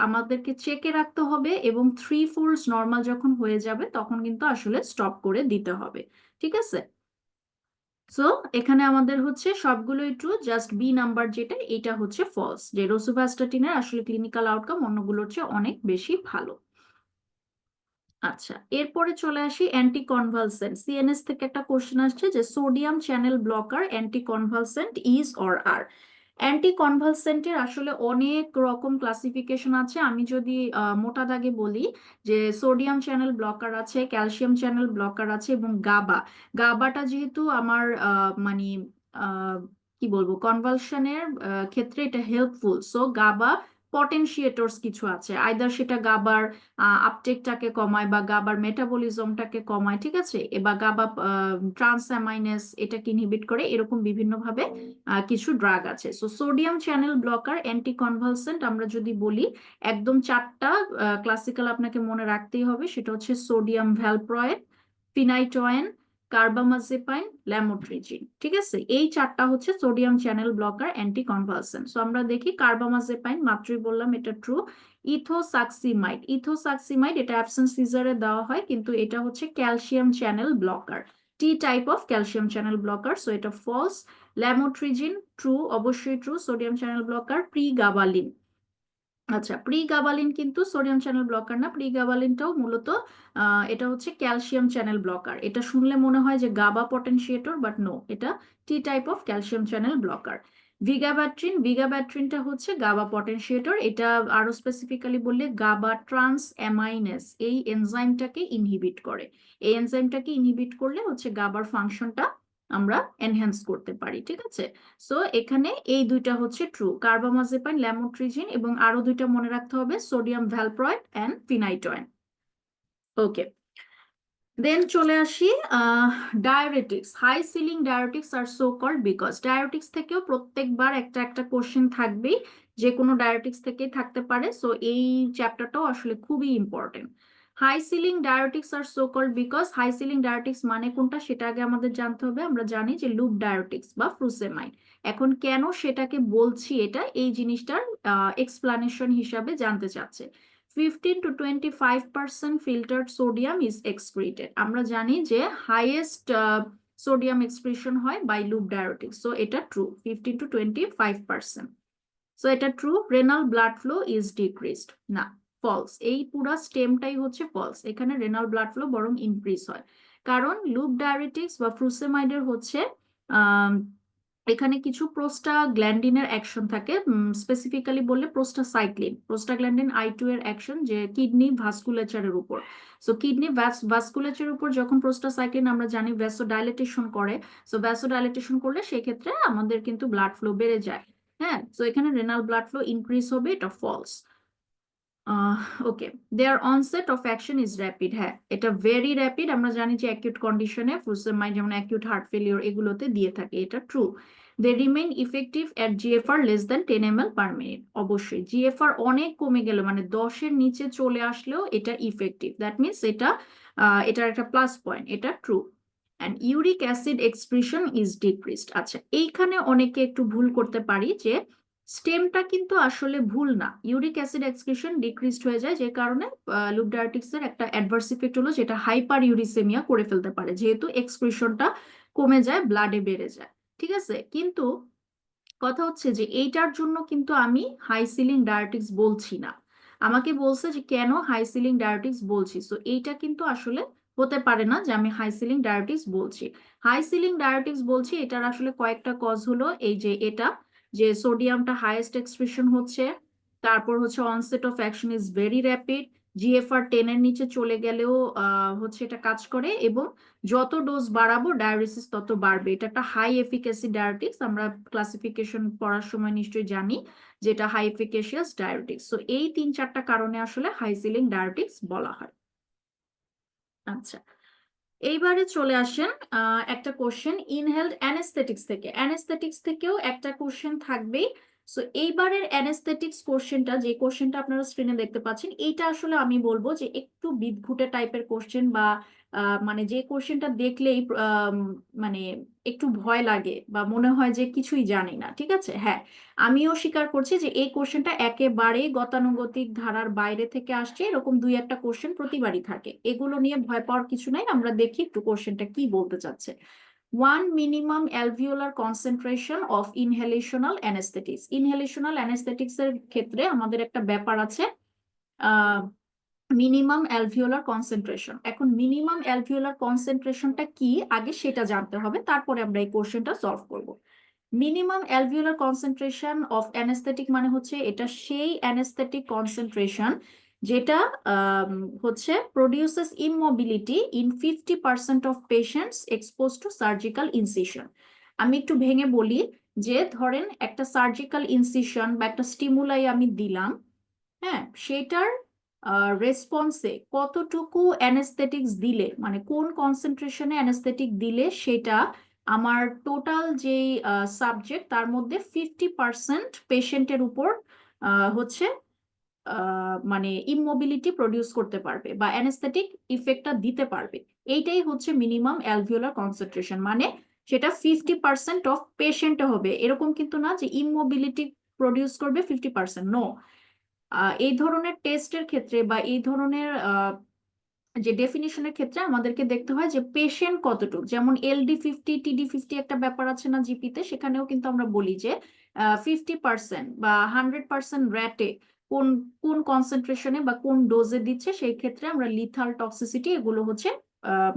Speaker 1: আমাদেরকে চেকে রাখতে হবে, এবং 3 ফোল্ডস নর্মাল যখন হয়ে যাবে তখন কিন্তু আসলে স্টপ করে দিতে হবে। ঠিক আছে, সো এখানে আমাদের হচ্ছে সবগুলোই ট্রু, জাস্ট বি নাম্বার যেটা এটা হচ্ছে ফলস, যে রসুভাস্টাটিনের আসলে ক্লিনিক্যাল আউটকাম অন্যগুলোর চেয়ে অনেক বেশি ভালো। আচ্ছা, এরপরে চলে আসি অ্যান্টি কনভালসেন্ট। সিএনএস থেকে একটা কোশ্চেন আসছে যে sodium channel blocker anti convulsant is or are. Anti কনভালসেন্টের আসলে অনেক রকম ক্লাসিফিকেশন আছে, আমি যদি মোটা দাগে বলি যে সোডিয়াম চ্যানেল ব্লকার আছে, ক্যালসিয়াম চ্যানেল ব্লকার আছে, এবং গাবা। গাবাটা যেহেতু আমার মানে কি বলবো, কনভালশনের ক্ষেত্রে এটা হেল্পফুল, সো গাবা পটেনশিয়েটরস কিছু আছে, আইদার সেটা গাবার আপটেকটাকে কমায় বা গাবার মেটাবলিজমটাকে কমায়, ঠিক আছে, বা গাবা ট্রান্সঅ্যামাইনেস এটাকে ইনহিবিট করে, এরকম বিভিন্নভাবে কিছু ড্রাগ আছে। So sodium channel blocker, anti convulsant আমরা যদি বলি, একদম চারটা ক্লাসিক্যাল আপনাকে মনে রাখতেই হবে, সেটা হচ্ছে sodium valproate, phenytoin, carbamazepine, lamotrigine, ঠিক আছে, এই চারটা হচ্ছে sodium channel blocker anti convulsant. So আমরা দেখি কার্বামাজেপাইন মাত্রই বললাম এটা ট্রু। ইথোসাক্সিমাইড এটা অ্যাবসেন্স সিজারে দেওয়া হয়, কিন্তু এটা হচ্ছে calcium channel blocker, T type of calcium channel blocker, so এটা ফলস। ল্যামোট্রিজিন ট্রু, অবশ্যই true, sodium channel blocker. Pregabalin, আচ্ছা, প্রিগাবালিন কিন্তু সোডিয়াম চ্যানেল ব্লকার না, প্রিগাবালিনটাও মূলত এটা হচ্ছে ক্যালসিয়াম চ্যানেল ব্লকার। এটা শুনলে মনে হয় যে গাবা পটেনশিয়েটর, বাট নো, এটা T type of calcium channel blocker. ভিগাব্যাট্রিনটা হচ্ছে গাবা পটেনশিয়েটর, এটা আরো স্পেসিফিক্যালি বললে গাবা ট্রান্স অ্যামাইনেস এই এনজাইমটাকে ইনহিবিট করে। এই এনজাইমটাকে ইনহিবিট করলে হচ্ছে গাবার ফাংশনটা আমরা এনহ্যান্স করতে পারি, ঠিক আছে। সো এখানে এই দুইটা হচ্ছে ট্রু, কার্বামাজেপাইন, ল্যামোট্রিজিন, এবং আরো দুইটা মনে রাখতে হবে, sodium valproate and ফিনাইটোয়েন। Okay, then চলে আসি diuretics. High ceiling diuretics are so called because, diuretics থেকেও প্রত্যেকবার একটা একটা কোশ্চেন থাকবেই, যে কোনো ডায়োরেটিক্স থেকেই থাকতে পারে। সো এই চ্যাপ্টারটাও আসলে খুবই important. High ceiling diuretics are so called because, high ceiling diuretics মানে কোনটা সেটা আগে আমাদের জানতে হবে। আমরা জানি যে লুপ ডায়োরেটিক্স বা ফ্রুসেমাইড। এখন কেন সেটাকে বলছি, এটা এই জিনিসটার এক্সপ্লানেশন হিসাবে জানতে চাচ্ছে। 15 to 25% filtered sodium is excreted. আমরা জানি যে হাইয়েস্ট সোডিয়াম এক্সক্রিশন হয় বাই লুপ ডায়োরেটিক্স, সো এটা ট্রু, 15 to 25%। সো এটা true. Renal blood flow is decreased, না, ফলস। এই পুরা স্টেমটাই হচ্ছে ফলস, এখানে রেনাল ব্লাড ফ্লো বরং ইনক্রিজ হয়, কারণ লুপ ডায়োরেটিক্স বা ফ্রুসেমাইডের হচ্ছে এখানে কিছু প্রোস্টাগ্ল্যান্ডিনের অ্যাকশন থাকে, স্পেসিফিক্যালি বললে প্রোস্টাসাইক্লিন, প্রোস্টাগ্ল্যান্ডিন I2 এর অ্যাকশন, যে কিডনি ভাস্কুলেচারের উপর। সো কিডনি ভাস্কুলেচারের উপর যখন প্রোস্টাসাইক্লিন আমরা জানি ভ্যাসোডাইলেটেশন করে, সো ভ্যাসোডাইলেটেশন করলে সেক্ষেত্রে আমাদের কিন্তু ব্লাড ফ্লো বেড়ে যায়। হ্যাঁ, সো এখানে রেনাল ব্লাড ফ্লো ইনক্রিজ হবে, এটা false. Okay, their onset of action is rapid, হ্যাঁ এটা ভেরি র্যাপিড। আমরা জানি যে অ্যাকিউট কন্ডিশনে ফুসেমাইড যেমন অ্যাকিউট হার্ট ফেলিওর এগুলোতে দিয়ে থাকে, এটা true. They remain effective at GFR less than 10 ml per minute, অবশ্যই GFR অনেক কমে গেলে, মানে 10-এর নিচে চলে আসলেও এটা ইফেক্টিভ, দ্যাট মিনস এটা এটার একটা প্লাস পয়েন্ট, এটা true. And uric acid excretion is decreased. আচ্ছা, এইখানে অনেকে একটু ভুল করতে পারি, যে স্টেমটা কিন্তু আসলে ভুল না, ইউরিক অ্যাসিড এক্সক্রিশন ডিক্রিজড হয়ে যায়, যে কারণে লুপ ডায়োরেটিক্স এর একটা অ্যাডভার্স ইফেক্ট হলো, যেটা হাইপার ইউরিসেমিয়া করে ফেলতে পারে, যেহেতু এক্সক্রিশনটা কমে যায়, ব্লাডে বেড়ে যায়, ঠিক আছে। কিন্তু কথা হচ্ছে যে এইটার জন্য কিন্তু আমি হাই সিলিং ডায়োরেটিক্স বলছি না, আমাকে বলছে যে কেন হাই সিলিং ডায়োরেটিক্স বলছি। সো এইটা কিন্তু আসলে হতে পারে না যে আমি হাই সিলিং ডায়োরেটিক্স বলছি। হাই সিলিং ডায়োরেটিক্স বলছি, এটার আসলে কয়েকটা কজ হলো, এই যে এটা, যে সোডিয়ামটা হাইয়েস্ট এক্সপ্রেশন হচ্ছে, তারপর হচ্ছে onset of action is very rapid, GFR 10 এর নিচে চলে গেলেও হচ্ছে এটা কাজ করে, এবং যত ডোজ বাড়াবো ডায়োরেসিস তত বাড়বে। এটা একটা হাই এফিকাসি ডায়োরেটিক্স, আমরা ক্লাসিফিকেশন পড়ার সময় নিশ্চয়ই জানি যে এটা হাই এফিকেশিয়াস ডায়োরেটিক্স। সো এই 3-4টা কারণে আসলে হাই সিলিং ডায়োরেটিক্স বলা হয়। আচ্ছা, এইবারে চলে আসেন একটা কোশ্চেন ইনহেলড অ্যানেস্থেটিক্স থেকে, অ্যানেস্থেটিক্স থেকেও একটা কোশ্চেন থাকবেই। সো এইবারের অ্যানেস্থেটিক্স কোশ্চেনটা, যে কোশ্চেনটা আপনারা স্ক্রিনে দেখতে পাচ্ছেন, এইটা আসলে আমি বলবো যে একটু বিদঘুটে টাইপের কোশ্চেন, বা মানে যে কোশ্চেনটা দেখলেই মানে একটু ভয় লাগে বা মনে হয় যে কিছুই জানি না, ঠিক আছে। হ্যাঁ, আমিও স্বীকার করছি যে এই কোশ্চেনটা একেবারেই গতানুগতিক ধারার বাইরে থেকে আসছে, এরকম 2-1টা কোশ্চেন প্রতিবারই থাকে, এগুলো নিয়ে ভয় পাওয়ার কিছু নাই। আমরা দেখি একটু কোশ্চেনটা কি বলতে চাচ্ছে। 1 minimum alveolar concentration of inhalational anesthetics, inhalational anesthetics এর ক্ষেত্রে আমাদের একটা ব্যাপার আছে, মিনিমাম অ্যালভিওলার কনসেন্ট্রেশন। এখন মিনিমাম অ্যালভিওলার কনসেন্ট্রেশনটা কি আগে সেটা জানতে হবে, তারপরে আমরা এই কোশ্চেনটা সলভ করব। Minimum alveolar concentration of anaesthetic মানে হচ্ছে এটা সেই অ্যানেস্থেটিক কনসেন্ট্রেশন যেটা হচ্ছে produces immobility in 50% of patients expose to surgical incision. আমি একটু ভেঙে বলি, যে ধরেন একটা সার্জিক্যাল ইনসিশন বা একটা স্টিমুলাই আমি দিলাম, হ্যাঁ, সেটার রেসপন্সে কতটুকু অ্যানেস্থেটিক্স দিলে, মানে কোন কনসেন্ট্রেশনে অ্যানেস্থেটিক দিলে সেটা আমার টোটাল যেই সাবজেক্ট তার মধ্যে 50% পেশেন্টের উপর হচ্ছে মানে ইমমোবিলিটি প্রডিউস করতে পারবে বা অ্যানেস্থেটিক ইফেক্টটা দিতে পারবে। এইটাই হচ্ছে মিনিমাম অ্যালভিওলার কনসেন্ট্রেশন, মানে সেটা 50% অফ পেশেন্টে হবে, এরকম কিন্তু না যে ইমমোবিলিটি প্রডিউস করবে 50%, নো। এই ধরনের টেস্টের ক্ষেত্রে বা এই ধরনের যে ডেফিনিশনের ক্ষেত্রে আমাদেরকে দেখতে হয় যে পেশেন্ট কতটুকু, যেমন LD50 TD50 একটা ব্যাপার আছে না জিপিতে, সেখানেও কিন্তু আমরা বলি যে 50% বা 100% র্যাটে কোন কোন কনসেন্ট্রেশনে বা কোন ডোজে দিচ্ছে, সেই ক্ষেত্রে আমরা লিথাল টক্সিসিটি এগুলো হচ্ছে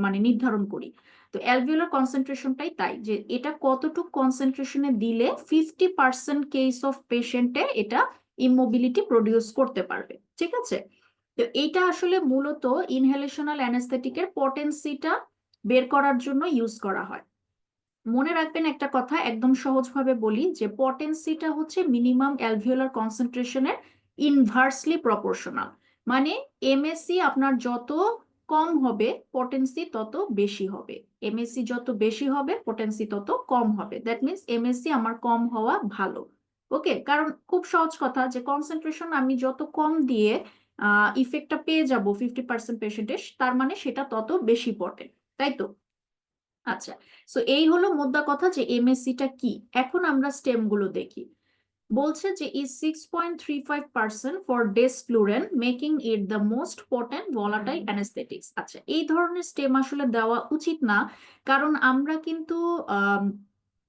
Speaker 1: মানে নির্ধারণ করি। তো অ্যালভিওলার কনসেন্ট্রেশনটাই তাই, যে এটা কতটুকু কনসেন্ট্রেশনে দিলে 50% কেস অফ পেশেন্টে এটা ইমমোবিলিটি প্রডিউস করতে পারবে, ঠিক আছে। তো এইটা আসলে মূলত ইনহেলেশনাল অ্যানেস্থেটিকের পটেন্সিটা বের করার জন্য ইউজ করা হয়। মনে রাখবেন একটা কথা, একদম সহজভাবে বলি, যে পটেন্সিটা হচ্ছে মিনিমাম অ্যালভিওলার কনসেন্ট্রেশনের ইনভার্সলি প্রপোর্শনাল। মানে এমএসসি আপনার যত কম হবে পটেন্সি তত বেশি হবে, এমএসসি যত বেশি হবে পটেন্সি তত কম হবে। দ্যাট মিনস এমএসসি আমার কম হওয়া ভালো। ওকে, কারণ খুব সহজ কথা, যে কনসেন্ট্রেশন আমি যত কম দিয়ে ইফেক্টটা পেয়ে যাব 50% পেশেন্টের, তার মানে সেটা তত বেশি পটেন্ট, তাই তো? আচ্ছা, সো এই হলো মোদ্দা কথা যে এমএসসিটা কি। এখন আমরা স্টেম গুলো দেখি। বলছে যে is 6.35% for desflurane making it the most potent volatile anesthetics। আচ্ছা, এই ধরনের স্টেম আসলে দেওয়া উচিত না, কারণ আমরা কিন্তু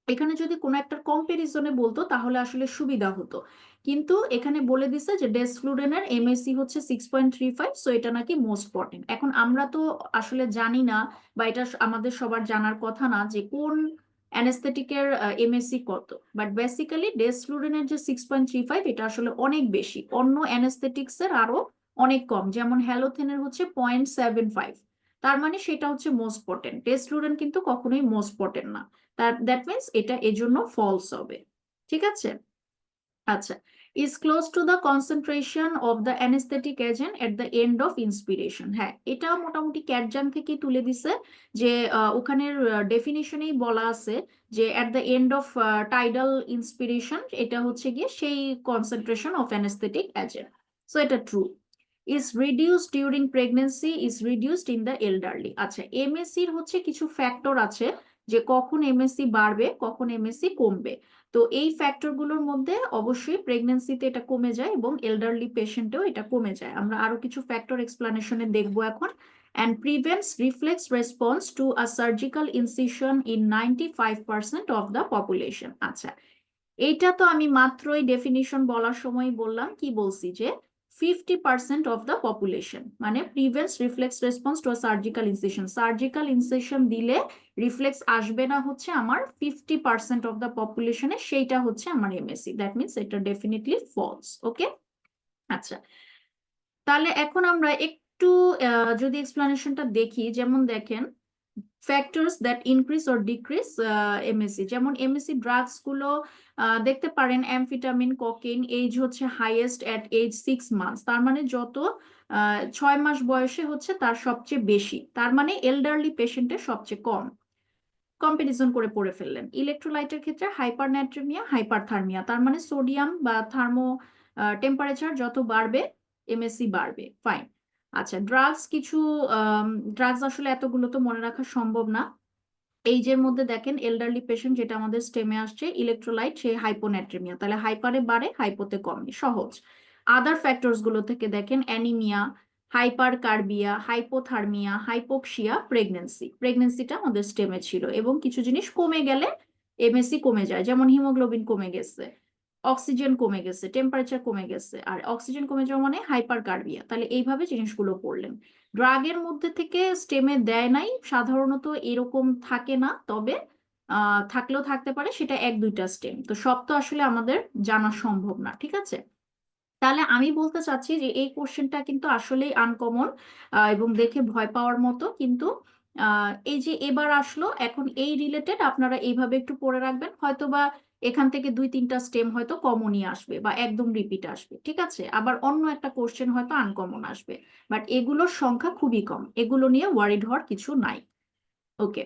Speaker 1: এখানে যদি কোনো একটা কম্পারিজনে বলতো তাহলে আসলে সুবিধা হতো, কিন্তু এখানে বলে দিছে যে ডেসফ্লুরেনের এমএসসি হচ্ছে 6.35, সো এটা নাকি মোস্ট পটেন্ট। এখন আমরা তো আসলে জানি না, বা এটা আমাদের সবার জানার কথা না যে কোন অ্যানেস্থেটিকের এমএসসি কত, বাট বেসিক্যালি ডেসফ্লুরেনের যে 6.35 এটা আসলে অনেক বেশি, অন্য অ্যানেস্থেটিক্স এর আরো অনেক কম, যেমন হ্যালোথেনের হচ্ছে 0.75, তার মানে সেটা হচ্ছে মোস্ট পটেন্ট। ডেসফ্লুরেন কিন্তু কখনোই মোস্ট পটেন্ট না, দ্যাট মিনস এটা এজন্য ফলস হবে, ঠিক আছে। আচ্ছা, is close to the concentration of the anesthetic agent at the end of inspiration। হ্যাঁ, এটা মোটামুটি ক্যাটজাং থেকে তুলে দিছে, যে ওখানের ডেফিনিশনেই বলা আছে যে at the end of tidal inspiration এটা হচ্ছে গিয়ে সেই concentration of anesthetic agent, so এটা true. is reduced during pregnancy is reduced in the elderly। আচ্ছা, এমএসসি এর হচ্ছে কিছু ফ্যাক্টর আছে, যে কখন এমএসসি বাড়বে কখন এমএসসি কমবে। তো এই ফ্যাক্টরগুলোর মধ্যে অবশ্যই প্রেগনেন্সিতে এটা কমে যায় এবং এল্ডারলি পেশেন্টেও এটা কমে যায়। আমরা আরো কিছু ফ্যাক্টর এক্সপ্লানেশনে দেখবো এখন। and prevents reflex response to a surgical incision in 95% of the population। আচ্ছা, এইটা তো আমি মাত্রই ডেফিনিশন বলার সময় বললাম, কি বলছি, যে 50% অফ দ্য পপুলেশন, মানে prevents reflex response to surgical incision. Surgical incision দিলে রিফ্লেক্স আসবে না হচ্ছে আমার 50% অফ দ্য পপুলেশনে, সেইটা হচ্ছে আমার এমএসসি। দ্যাট মিনস এটা ডেফিনেটলি ফলস। ওকে, আচ্ছা, তাহলে এখন আমরা একটু যদি এক্সপ্লানেশনটা দেখি, যেমন দেখেন factors that increase or decrease MSc, যেমন এমএসসি ড্রাগস গুলো দেখতে পারেন, অ্যামফিটামিন, কোকেইন, এজ হচ্ছে হাইয়েস্ট এট এজ 6 মান্থস, তার মানে যত 6 মাস বয়সে হচ্ছে তার সবচেয়ে বেশি, তার মানে এল্ডারলি পেশেন্টের সবচেয়ে কম। কম্পারিজন করে পড়ে ফেললেন। ইলেকট্রোলাইটের ক্ষেত্রে হাইপারন্যাট্রেমিয়া, হাইপারথার্মিয়া, তার মানে সোডিয়াম বা থার্মো টেম্পারেচার যত বাড়বে এমএসসি বাড়বে, ফাইন। আচ্ছা, ড্রাগস কিছু ড্রাগস আসলে এতগুলো তো মনে রাখা সম্ভব না। এই যে মধ্যে দেখেন এল্ডারলি পেশেন্ট যেটা আমাদের স্টেমে আসছে, ইলেকট্রোলাইট সে হাইপোন্যাট্রেমিয়া, তাহলে হাইপারে বাড়ে হাইপোতে কমে, সহজ। আদার ফ্যাক্টরস গুলো থেকে দেখেন anaemia, hypercarbia, hypothermia, hypoxia, pregnancy. প্রেগনেন্সিটা আমাদের স্টেমে ছিল, এবং কিছু জিনিস কমে গেলে এমএসসি কমে যায়, যেমন হিমোগ্লোবিন কমে গেছে, অক্সিজেন কমে গেছে, টেম্পারেচার কমে গেছে, আর অক্সিজেন কমে যাওয়া মানে হাইপার কার্বিয়া। তাহলে এইভাবে জিনিসগুলো পড়লেন। ড্রাগের মধ্যে থেকে স্টেমে দেয় নাই, সাধারণত এরকম থাকে না, তবে থাকলেও থাকতে পারে, সেটা 1-2টা স্টেম, তো সব তো আসলে আমাদের জানা সম্ভব না, ঠিক আছে। তাহলে আমি বলতে চাচ্ছি যে এই কোশ্চেনটা কিন্তু আসলেই আনকমন এবং দেখে ভয় পাওয়ার মতো, কিন্তু এই যে এবার আসলো, এখন এই রিলেটেড আপনারা এইভাবে একটু পড়ে রাখবেন, হয়তোবা এখান থেকে 2-3টা স্টেম হয়তো কমনই আসবে বা একদম রিপিট আসবে, ঠিক আছে? আবার অন্য একটা কোশ্চেন হয়তো আনকমন আসবে, বাট এগুলোর সংখ্যা খুবই কম, এগুলো নিয়ে ওয়ারিড হওয়ার কিছু নাই। ওকে,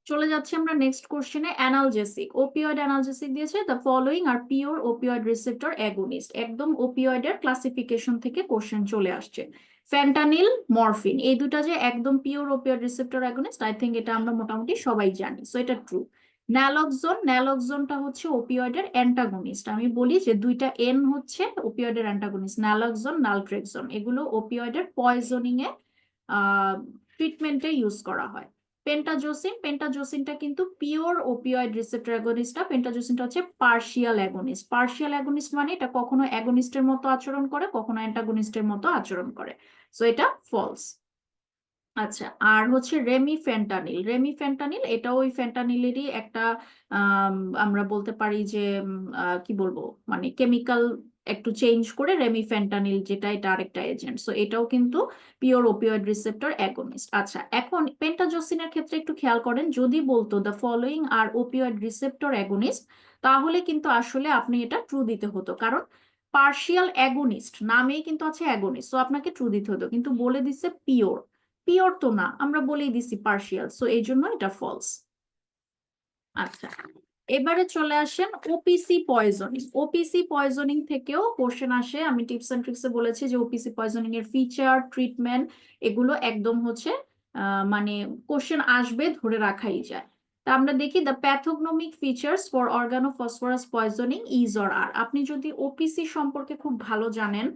Speaker 1: চলে যাচ্ছি আমরা নেক্সট কোশ্চেনে। অ্যানালজেসিক, ওপিওয়েড অ্যানালজেসিক দিয়েছে, the following R pure opioid receptor agonist. একদম ওপিওয়েডের ক্লাসিফিকেশন থেকে কোশ্চেন চলে আসছে। ফ্যান্টানিল, মরফিন, এই দুটা যে একদম pure opioid receptor agonist, I think এটা আমরা মোটামুটি সবাই জানি, সো এটা ট্রু। ন্যালক্সন, ন্যালক্সনটা হচ্ছে ওপিওয়েডের অ্যান্টাগনিস্ট। আমি বলি যে দুইটা এন হচ্ছে ওপিওয়েডের অ্যান্টাগনিস্ট, ন্যালক্সন, নালট্রেক্সন, এগুলো ওপিওয়েডের পয়জনিং এ ট্রিটমেন্টে ইউজ করা হয়। পেন্টাজোসিন, পেন্টাজোসিনটা কিন্তু পিওর ওপিওয়েড রিসেপ্টর অ্যাগনিস্ট না, পেন্টাজোসিনটা হচ্ছে পার্শিয়াল অ্যাগনিস্ট। পার্শিয়াল অ্যাগনিস্ট মানে এটা কখনো অ্যাগনিস্টের মতো আচরণ করে, কখনো অ্যান্টাগনিস্টের মতো আচরণ করে, সো এটা ফলস। আচ্ছা, আর হচ্ছে রেমিফেন্টানিল, রেমিফেন্টানিল এটাও ওই ফেন্টানিলেরই একটা আম, আমরা বলতে পারি যে কি বলবো, মানে কেমিক্যাল একটু চেঞ্জ করে রেমিফেন্টানিল, যেটা এটা আরেকটা এজেন্ট, সো এটাও কিন্তু পিওর ওপিওয়েড রিসেপ্টর অ্যাগনিস্ট। আচ্ছা, এখন পেন্টাজোসিনের ক্ষেত্রে একটু খেয়াল করেন, যদি বলতো the following R opioid receptor against, তাহলে কিন্তু আসলে আপনি এটা ট্রু দিতে হতো, কারণ পার্শিয়াল অ্যাগনিস্ট নামেই কিন্তু আছে অ্যাগনিস্ট, সো আপনাকে ট্রু দিতে হতো, কিন্তু বলে দিচ্ছে পিওর, পিওর তো না, আমরা বলেই দিছি পার্শিয়াল, সো এই জন্য এটা ফলস। আচ্ছা, এবারে চলে আসেন ওপিসি পয়জনিং। ওপিসি পয়জনিং থেকেও কোশ্চেন আসে, আমি টিপস এন্ড ট্রিক্সে বলেছি যে ওপিসি পয়জনিং এর ফিচার, ট্রিটমেন্ট, এগুলো একদম হচ্ছে মানে কোশ্চেন আসবে ধরে রাখাই যায়। তা আমরা দেখি the pathognomonic features for organophosphorus poisoning is or are. আপনি যদি ওপিসি সম্পর্কে খুব ভালো জানেন,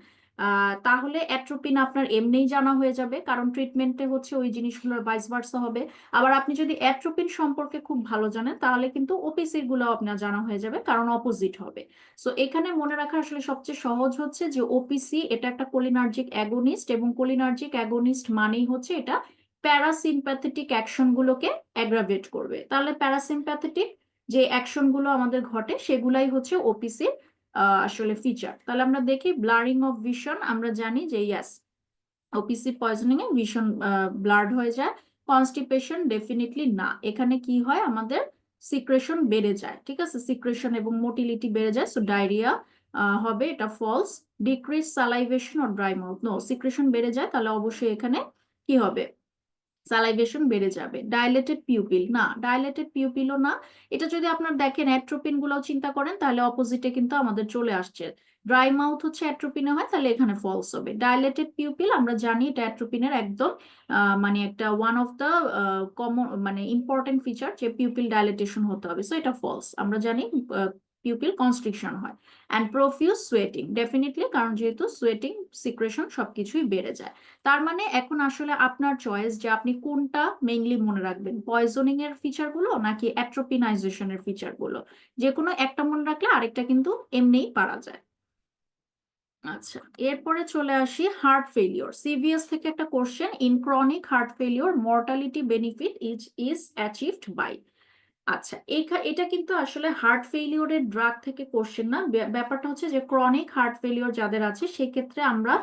Speaker 1: তাহলে অ্যাট্রোপিন আপনার এমনিই জানা হয়ে যাবে, কারণ ট্রিটমেন্টে হচ্ছে ওই জিনিসগুলোর ভাইস ভার্সা হবে। আবার আপনি যদি অ্যাট্রোপিন সম্পর্কে খুব ভালো জানেন, তাহলে কিন্তু ওপিসির গুলো আপনার জানা হয়ে যাবে, কারণ অপোজিট হবে। সো এখানে মনে রাখা আসলে সবচেয়ে সহজ হচ্ছে যে ওপিসি এটা একটা কোলিনার্জিক অ্যাগোনিস্ট, এবং কোলিনার্জিক অ্যাগোনিস্ট মানেই হচ্ছে এটা প্যারাসিম্প্যাথেটিক অ্যাকশন গুলোকে অ্যাগ্রাভেট করবে। তাহলে প্যারাসিম্প্যাথেটিক যে অ্যাকশন গুলো আমাদের ঘটে, সেগুলাই হচ্ছে ওপিসির আসলে ফিচার। তাহলে আমরা দেখি ব্লারিং অফ ভিশন, আমরা জানি যে ইয়াস, ওপিসি পয়জনিং এ ভীষণ ব্লার্ড হয়ে যায়। কনস্টিপেশন ডেফিনেটলি না, এখানে কি হয় আমাদের সিক্রেশন বেড়ে যায়, ঠিক আছে, সিক্রেশন এবং মোটিলিটি বেড়ে যায়, সো ডায়রিয়া হবে, এটা false. Decrease salivation or dry mouth, no, secretion বেড়ে যায়, তাহলে অবশ্যই এখানে কি হবে, সালাইভেশন বেড়ে যাবে। ডাইলেটেড পিউপিল, না, ডাইলেটেড পিউপিলও না। এটা যদি আপনার দেখেন অ্যাট্রোপিন গুলো চিন্তা করেন, তাহলে অপোজিটে কিন্তু আমাদের চলে আসছে, ড্রাই মাউথ হচ্ছে অ্যাট্রোপিনে হয়, তাহলে এখানে ফলস হবে। ডাইলেটেড পিউপিল আমরা জানি এটা অ্যাট্রোপিনের একদম মানে একটা ওয়ান অফ দ্য কমন মানে ইম্পর্টেন্ট ফিচার, যে পিউপিল ডাইলেটেশন হতে হবে, সো এটা ফলস। আমরা জানি পিউপিল কনস্ট্রিকশন হয়। অ্যান্ড প্রফিউজ সোয়েটিং, ডেফিনেটলি, কারণ যেহেতু সোয়েটিং, সিক্রেশন সবকিছুই বেড়ে যায়। তার মানে এখন আসলে আপনার চয়েস যে আপনি কোনটা মেইনলি মনে রাখবেন, পয়জনিং এর ফিচার গুলো নাকি অ্যাট্রোপিনাইজেশনের ফিচার গুলো। যে কোনো একটা মনে রাখলে আরেকটা কিন্তু এমনিই পারা যায়। আচ্ছা, এরপরে চলে আসি হার্ট ফেলিওর। সিভিএস থেকে একটা question, in chronic heart failure mortality benefit is achieved by. আচ্ছা, এটা কিন্তু আসলে হার্ট ফেলিওরের ড্রাগ থেকে কোশ্চেন না, ব্যাপারটা হচ্ছে যে ক্রনিক হার্ট ফেলিওর যাদের আছে সেক্ষেত্রে আমরা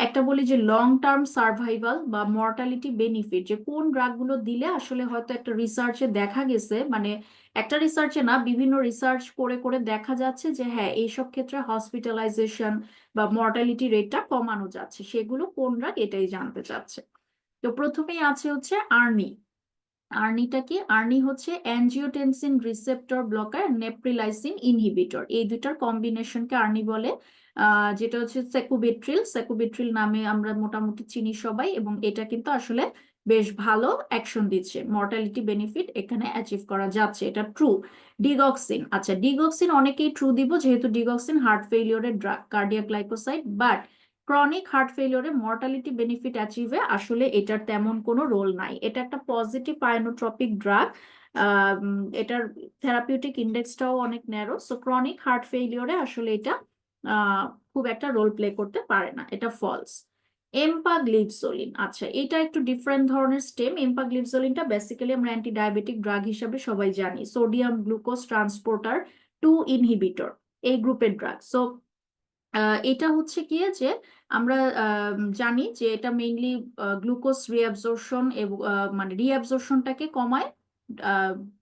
Speaker 1: একটা বলি যে লং টার্ম সার্ভাইভাল বা মর্টালিটি বেনিফিট, যে কোন ড্রাগগুলো দিলে আসলে হয়তো একটা রিসার্চে দেখা গেছে, মানে একটা রিসার্চে না, বিভিন্ন রিসার্চ করে করে দেখা যাচ্ছে যে হ্যাঁ, এইসব ক্ষেত্রে হসপিটালাইজেশন বা মর্টালিটি রেটটা কমানো যাচ্ছে, সেগুলো কোন ড্রাগ এটাই জানতে চাচ্ছে। তো প্রথমেই আছে হচ্ছে আর্নি। আর্নিটা কি, আর্নি হচ্ছে অ্যানজিওটেনসিন রিসেপ্টর ব্লকার, নেপ্রিলাইসিন ইনহিবিটর, এই দুটার কম্বিনেশনকে আর্নি বলে। যেটা হচ্ছে সেকুবিট্রিল, সেকুবিট্রিল নামে আমরা মোটামুটি চিনি সবাই, এবং এটা কিন্তু আসলে বেশ ভালো অ্যাকশন দিচ্ছে, মর্টালিটি বেনিফিট এখানে অ্যাচিভ করা যাচ্ছে, এটা ট্রু। ডিগক্সিন, আচ্ছা ডিগক্সিন অনেকেই ট্রু দিব, যেহেতু ডিগক্সিন হার্ট ফেলিওরের drug, cardiac glycoside, but chronic heart ফেলিওরে মর্টালিটি বেনিফিট অ্যাচিভে আসলে এটার তেমন কোনো রোল নাই। এটা একটা পজিটিভ আয়নোট্রপিক ড্রাগ, এটার থেরাপিউটিক ইন্ডেক্সটাও অনেক ন্যারো, সো ক্রনিক হার্ট ফেলিওরে আসলে এটা আহ, খুব একটা রোল প্লে করতে পারে না, এটা ফলস। এম্পাগ্লিবজোলিন, আচ্ছা এটা একটু ডিফারেন্ট ধরনের স্টেম। এম্পাগ্লিবজোলিনটা বেসিক্যালি আমরা অ্যান্টি ডায়াবেটিক ড্রাগ হিসাবে সবাই জানি, সোডিয়াম গ্লুকোজ ট্রান্সপোর্টার 2 ইনহিবিটর, এই গ্রুপের ড্রাগ। সো এটা হচ্ছে কি যে আমরা জানি যে এটা মেইনলি গ্লুকোজ রিঅ্যাবজর্পশন এবং মানে রিঅ্যাবজর্পশনটাকে কমায়,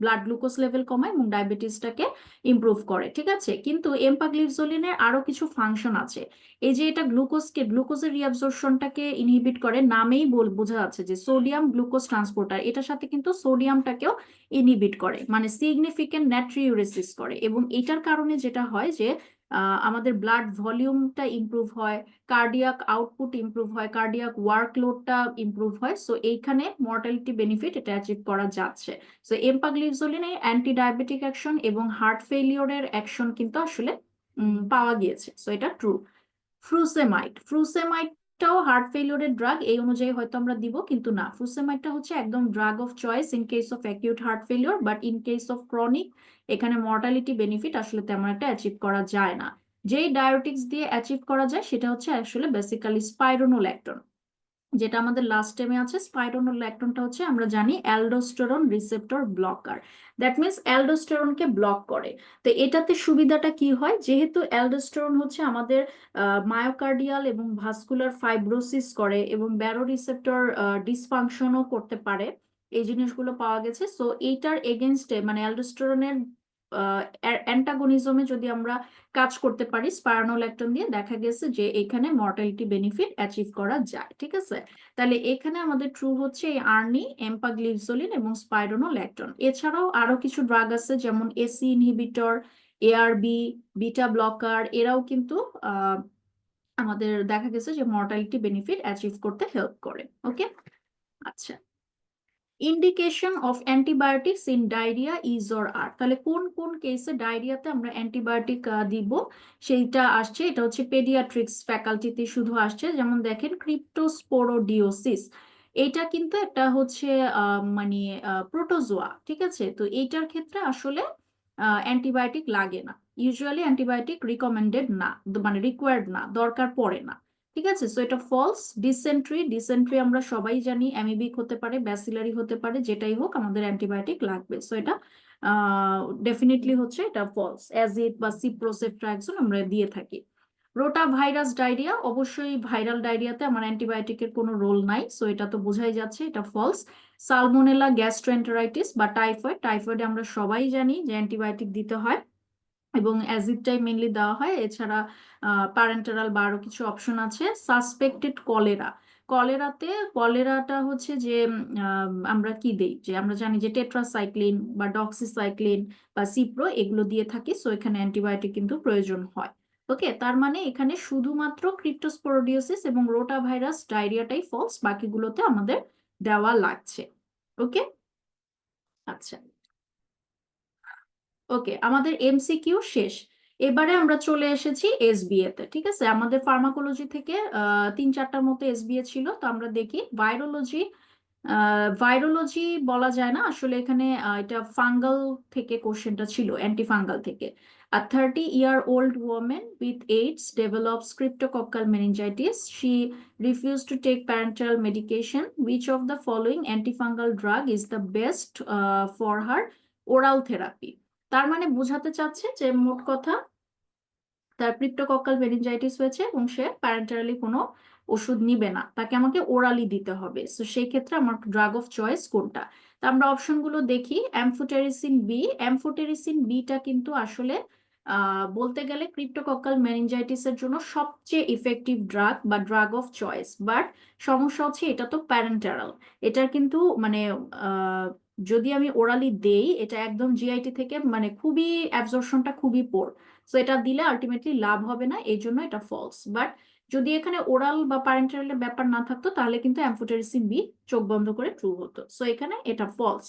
Speaker 1: ব্লাড গ্লুকোজ লেভেল কমায় এবং ডায়াবেটিসটাকে ইমপ্রুভ করে, ঠিক আছে। কিন্তু এম্পাগ্লিজোলিনের আরো কিছু ফাংশন আছে। এই যে এটা গ্লুকোজের রিঅ্যাবজর্পশনটাকে ইনহিবিট করে, নামেই বোঝা যাচ্ছে যে সোডিয়াম গ্লুকোজ ট্রান্সপোর্টার, এটার সাথে কিন্তু সোডিয়ামটাকেও ইনহিবিট করে, মানে সিগনিফিকেন্ট নাট্রিউরেসিস করে। এবং এটার কারণে যেটা হয় যে আমাদের ব্লাড ভলিউমটা ইমপ্রুভ হয়, কার্ডিয়াক আউটপুট ইমপ্রুভ হয়, কার্ডিয়াক ওয়ার্কলোডটা ইমপ্রুভ হয়। সো এইখানে মর্টালিটি বেনিফিট এটা অ্যাচিভ করা যাচ্ছে। সো এম্পাগ্লিজোলিনে অ্যান্টি ডায়াবেটিক অ্যাকশন এবং হার্ট ফেলিওরের অ্যাকশন কিন্তু আসলে পাওয়া গিয়েছে। সো এটা ট্রু। ফ্রুসেমাইডটাও হার্ট ফেলিওরের ড্রাগ, এই অনুযায়ী হয়তো আমরা দিব, কিন্তু না, ফ্রুসেমাইডটা হচ্ছে একদম drug of choice in case of acute heart failure, but in case of chronic এখানে মর্টালিটি বেনিফিট আসলে তেমন একটা অ্যাচিভ করা যায় না। যেই ডায়োটিক্স দিয়ে অ্যাচিভ করা যায় সেটা হচ্ছে আসলে বেসিক্যালি স্পাইরোনোল্যাকটোন, যেটা আমাদের লাস্ট টাইমে আছে। স্পাইরোনোল্যাকটোনটা হচ্ছে আমরা জানি aldosterone receptor blocker, that means অ্যালডোস্টেরনকে ব্লক করে। তো এটাতে সুবিধাটা কি হয়, যেহেতু অ্যালডোস্টেরন হচ্ছে আমাদের মায়োকার্ডিয়াল এবং ভাস্কুলার ফাইব্রোসিস করে এবং ব্যারো রিসেপ্টর ডিসফাংশনও করতে পারে, এই জিনিসগুলো পাওয়া গেছে। সো এইটার এগেনস্টে মানে অ্যালডোস্টেরনের অ্যান্টাগনিজমে যদি আমরা কাজ করতে পারি স্পাইরোনোল্যাকটোন দিয়ে, দেখা গেছে যে এখানে মর্টালিটি বেনিফিট অ্যাচিভ করা যায়, ঠিক আছে। তাহলে এখানে আমাদের ট্রু হচ্ছে এই আর্নি, এম্পাগ্লিজোলিন এবং স্পাইরোনোল্যাকটোন। এছাড়াও আরো কিছু ড্রাগ আছে যেমন ACE inhibitor, ARB, beta blocker, এরাও কিন্তু আমাদের দেখা গেছে যে মর্টালিটি বেনিফিট অ্যাচিভ করতে হেল্প করে। ওকে, আচ্ছা। Indication of antibiotics in diarrhoea is or are, তাহলে কোন কোন কেসে ডায়রিয়াতে আমরা অ্যান্টিবায়োটিক দিব সেইটা আসছে। এটা হচ্ছে পেডিয়াট্রিক্স ফ্যাকাল্টিতে শুধু আসছে। যেমন দেখেন ক্রিপ্টোস্পোরোডিওসিস, এটা কিন্তু একটা হচ্ছে মানে প্রোটোজোয়া, ঠিক আছে। তো এইটার ক্ষেত্রে আসলে অ্যান্টিবায়োটিক লাগে না, ইউজুয়ালি অ্যান্টিবায়োটিক রিকমেন্ডেড না, মানে রিকোয়ার্ড না, দরকার পড়ে না, ঠিক আছে। সো এটা ফলস। ডিসেন্ট্রি আমরা সবাই জানি অ্যামিবিক হতে পারে, ব্যাসিলারি হতে পারে, যেটাই হোক আমাদের অ্যান্টিবায়োটিক লাগবে। সো এটা ডেফিনেটলি হচ্ছে এটা ফলস। অ্যাজিড বা সিপ্রোসেফট্রাক্সন আমরা দিয়ে থাকি। রোটা ভাইরাস ডায়রিয়া, অবশ্যই ভাইরাল ডায়রিয়াতে আমার অ্যান্টিবায়োটিকের কোনো রোল নাই, সো এটা তো বোঝাই যাচ্ছে এটা ফলস। সালমোনেলা গ্যাস্ট্রোএন্টেরাইটিস বা টাইফয়েডে আমরা সবাই জানি যে অ্যান্টিবায়োটিক দিতে হয় এবং অ্যাজিডটাই মেনলি দেওয়া হয়। এছাড়া প্যারেন্টারাল বা আরো কিছু অপশন আছে। সাসপেক্টেড কলেরাটা হচ্ছে যে আমরা কি দেই, যে আমরা জানি যে টেট্রাসাইক্লিন বা ডক্সিসাইক্লিন বা সিপ্রো এগুলো দিয়ে থাকি। সো এখানে অ্যান্টিবায়োটিক কিন্তু প্রয়োজন হয়। ওকে, তার মানে এখানে শুধুমাত্র ক্রিপ্টোস্পোরোডিওসিস এবং রোটা ভাইরাস ডায়রিয়াটাই ফলস, বাকিগুলোতে আমাদের দেওয়া লাগছে। ওকে, আচ্ছা। ওকে, আমাদের এমসিকিউ শেষ। এবারে আমরা চলে এসেছি এসবিএ তে, ঠিক আছে। আমাদের ফার্মাকোলজি থেকে 3-4টার মতো এসবিএ ছিল। তো আমরা দেখি ভাইরোলজি বলা যায় না আসলে, এখানে এটা ফাঙ্গাল থেকে কোশ্চেনটা ছিল, অ্যান্টি ফাঙ্গাল থেকে। A 30-year-old woman with AIDS develops cryptococcal meningitis. She refused to take parenteral medication. Which of the following antifungal drug is the best for her oral therapy? তার মানে বোঝাতে চাচ্ছে যে মোট কথা তার ক্রিপ্টোকক্কাল মেনিনজাইটিস হয়েছে এবং সে প্যারেন্টারালি কোনো ওষুধ নিবে না, তাকে আমাকে ওরালি দিতে হবে। সো সেই ক্ষেত্রে আমার ড্রাগ অফ চয়েস কোনটা? তা আমরা অপশনগুলো দেখি। অ্যামফোটেরিসিন বিটা কিন্তু আসলে বলতে গেলে ক্রিপ্টোকক্কাল মেনিনজাইটিসের জন্য সবচেয়ে ইফেক্টিভ ড্রাগ বা ড্রাগ অফ চয়েস, বাট সমস্যা হচ্ছে এটা তো প্যারেন্টারাল। এটার কিন্তু মানে যদি আমি ওরালি দেই, এটা একদম জিআইটি থেকে মানে খুবই অ্যাবজর্পশনটা খুবই পোর। সো এটা দিলে আলটিমেটলি লাভ হবে না, এই জন্য এটা ফলস। বাট যদি এখানে ওরাল বা প্যারেন্টারালের ব্যাপার না থাকতো তাহলে কিন্তু অ্যামফোটেরিসিন বি চোখ বন্ধ করে ট্রু হতো। সো এখানে এটা ফলস।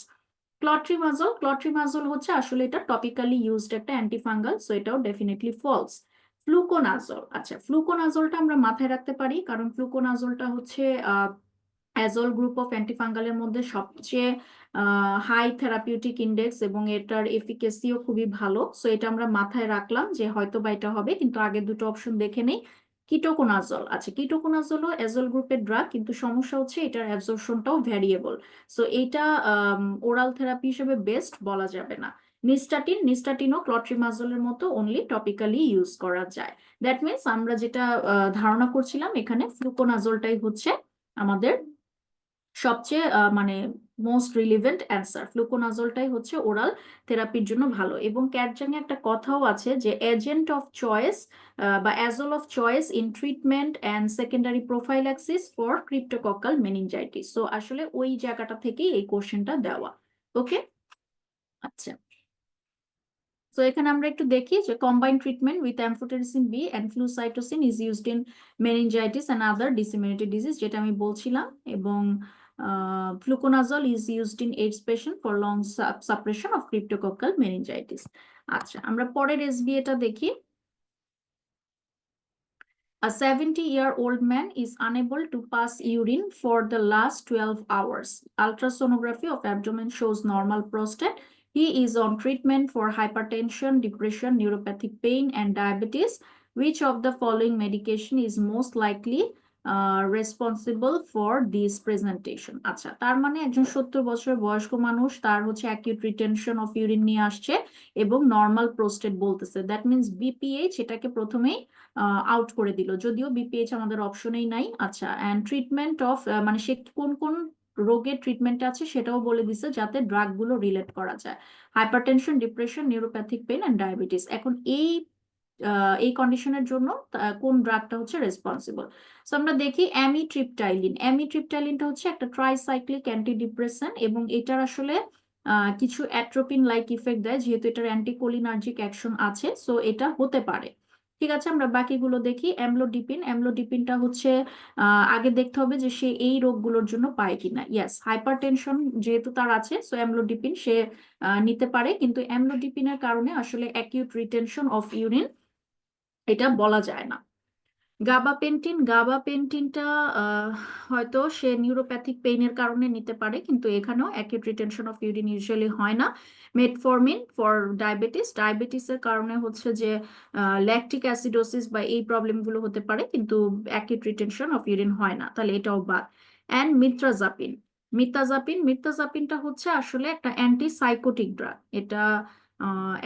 Speaker 1: ক্লট্রিমাজল হচ্ছে আসলে এটা টপিক্যালি ইউজড একটা অ্যান্টিফাঙ্গাল, সো এটাও ডেফিনেটলি ফলস। ফ্লুকোনাজল, আচ্ছা ফ্লুকোনাজলটা আমরা মাথায় রাখতে পারি, কারণ ফ্লুকোনাজলটা হচ্ছে অ্যাজল গ্রুপ অফ অ্যান্টিফাঙ্গালের মধ্যে সবচেয়ে হাই থেরাপিউটিক ইন্ডেক্স এবং এটার এফিকেসিও খুবই ভালো। সো এটা আমরা মাথায় রাখলাম যে হয়তো বা এটা হবে, কিন্তু আগে দুটো অপশন দেখে নেই। কিটোকোনাজল, আচ্ছা কিটোকোনাজলও অ্যাজল গ্রুপের ড্রাগ, কিন্তু সমস্যা হচ্ছে এটার অ্যাবজর্পশনটাও ভ্যারিয়েবল। সো এইটা ওরাল থেরাপি হিসেবে বেস্ট বলা যাবে না। নিস্টাটিনও ক্লট্রিমাজলের মতো অনলি টপিক্যালি ইউজ করা যায়। দ্যাট মিনস আমরা যেটা ধারণা করছিলাম এখানে ফ্লুকোনাজলটাই হচ্ছে আমাদের সবচেয়ে মানে মোস্ট রিলিভেন্ট অ্যান্সার, ফ্লুকোনাজলটাই হচ্ছে ওরাল থেরাপির জন্য ভালো। এবং ক্যাটজাংয়ে একটা কথাও আছে যে এজেন্ট অফ চয়েস বা azole of choice in treatment and secondary prophylaxis for cryptococcal meningitis. So আসলে ওই জায়গাটা থেকেই এই কোশ্চেনটা দেওয়া। ওকে, আচ্ছা। সো এখানে আমরা একটু দেখি যে combined treatment with amphotericin B and flucytosine is used in meningitis and other disseminated disease, যেটা আমি বলছিলাম। এবং fluconazole is used in AIDS patient for long suppression of cryptococcal meningitis. আচ্ছা, আমরা পরের এসবিএটা দেখি। A 70-year-old man is unable to pass urine for the last 12 hours. Ultrasonography of abdomen shows normal prostate. He is on treatment for hypertension, depression, neuropathic pain, and diabetes. Which of the following medication is most likely responsible for this presentation? আচ্ছা, তার মানে একজন 70 বছর বয়স্ক মানুষ, তার হচ্ছে acute retention of urine নিয়ে আসছে এবং নর্মাল প্রোস্টেট বলতেছে। দ্যাট মিনস বিপিএইচ এটাকে প্রথমেই আউট করে দিল, যদিও বিপিএইচ আমাদের অপশনেই নাই। আচ্ছা, অ্যান্ড ট্রিটমেন্ট অফ মানে সে কোন কোন রোগের ট্রিটমেন্ট আছে সেটাও বলে দিছে যাতে ড্রাগগুলো রিলেট করা যায়, hypertension, depression, neuropathic pain and diabetes. এখন এই কন্ডিশনের জন্য কোন ড্রাগটা হচ্ছে রেসপন্সিবল? সো আমরা দেখি অ্যামিট্রিপটাইলিন। অ্যামিট্রিপটাইলিনটা হচ্ছে একটা ট্রাইসাইক্লিক অ্যান্টিডিপ্রেসেন্ট এবং এটার আসলে কিছু অ্যাট্রোপিন লাইক ইফেক্ট দেয়, যেহেতু এটার অ্যান্টিকোলিনার্জিক অ্যাকশন আছে, সো এটা হতে পারে। ঠিক আছে, আমরা বাকিগুলো দেখি। অ্যামলোডিপিন, অ্যামলোডিপিনটা হচ্ছে আগে দেখতে হবে যে সে এই রোগগুলোর জন্য পায় কিনা। ইয়েস, হাইপারটেনশন যেহেতু তার আছে, সো অ্যামলোডিপিন সে নিতে পারে, কিন্তু অ্যামলোডিপিনের কারণে আসলে অ্যাকিউট রিটেনশন অফ ইউরিন এটা বলা যায় না। গাবাপেন্টিন, গাবাপেন্টিনটা হয়তো সে নিউরোপ্যাথিক পেইনের কারণে নিতে পারে, কিন্তু এখানেও acute retention of urine usually হয় না। মেটফরমিন ফর ডায়াবেটিস, ডায়াবেটিসের কারণে হচ্ছে যে ল্যাকটিক অ্যাসিডোসিস বা এই প্রবলেমগুলো হতে পারে, কিন্তু অ্যাকিউট রিটেনশন অফ ইউরিন হয় না, তাহলে এটাও বাদ। অ্যান্ড মিত্রাজাপিন, মিত্রাজাপিনটা হচ্ছে আসলে একটা অ্যান্টিসাইকোটিক ড্রাগ। এটা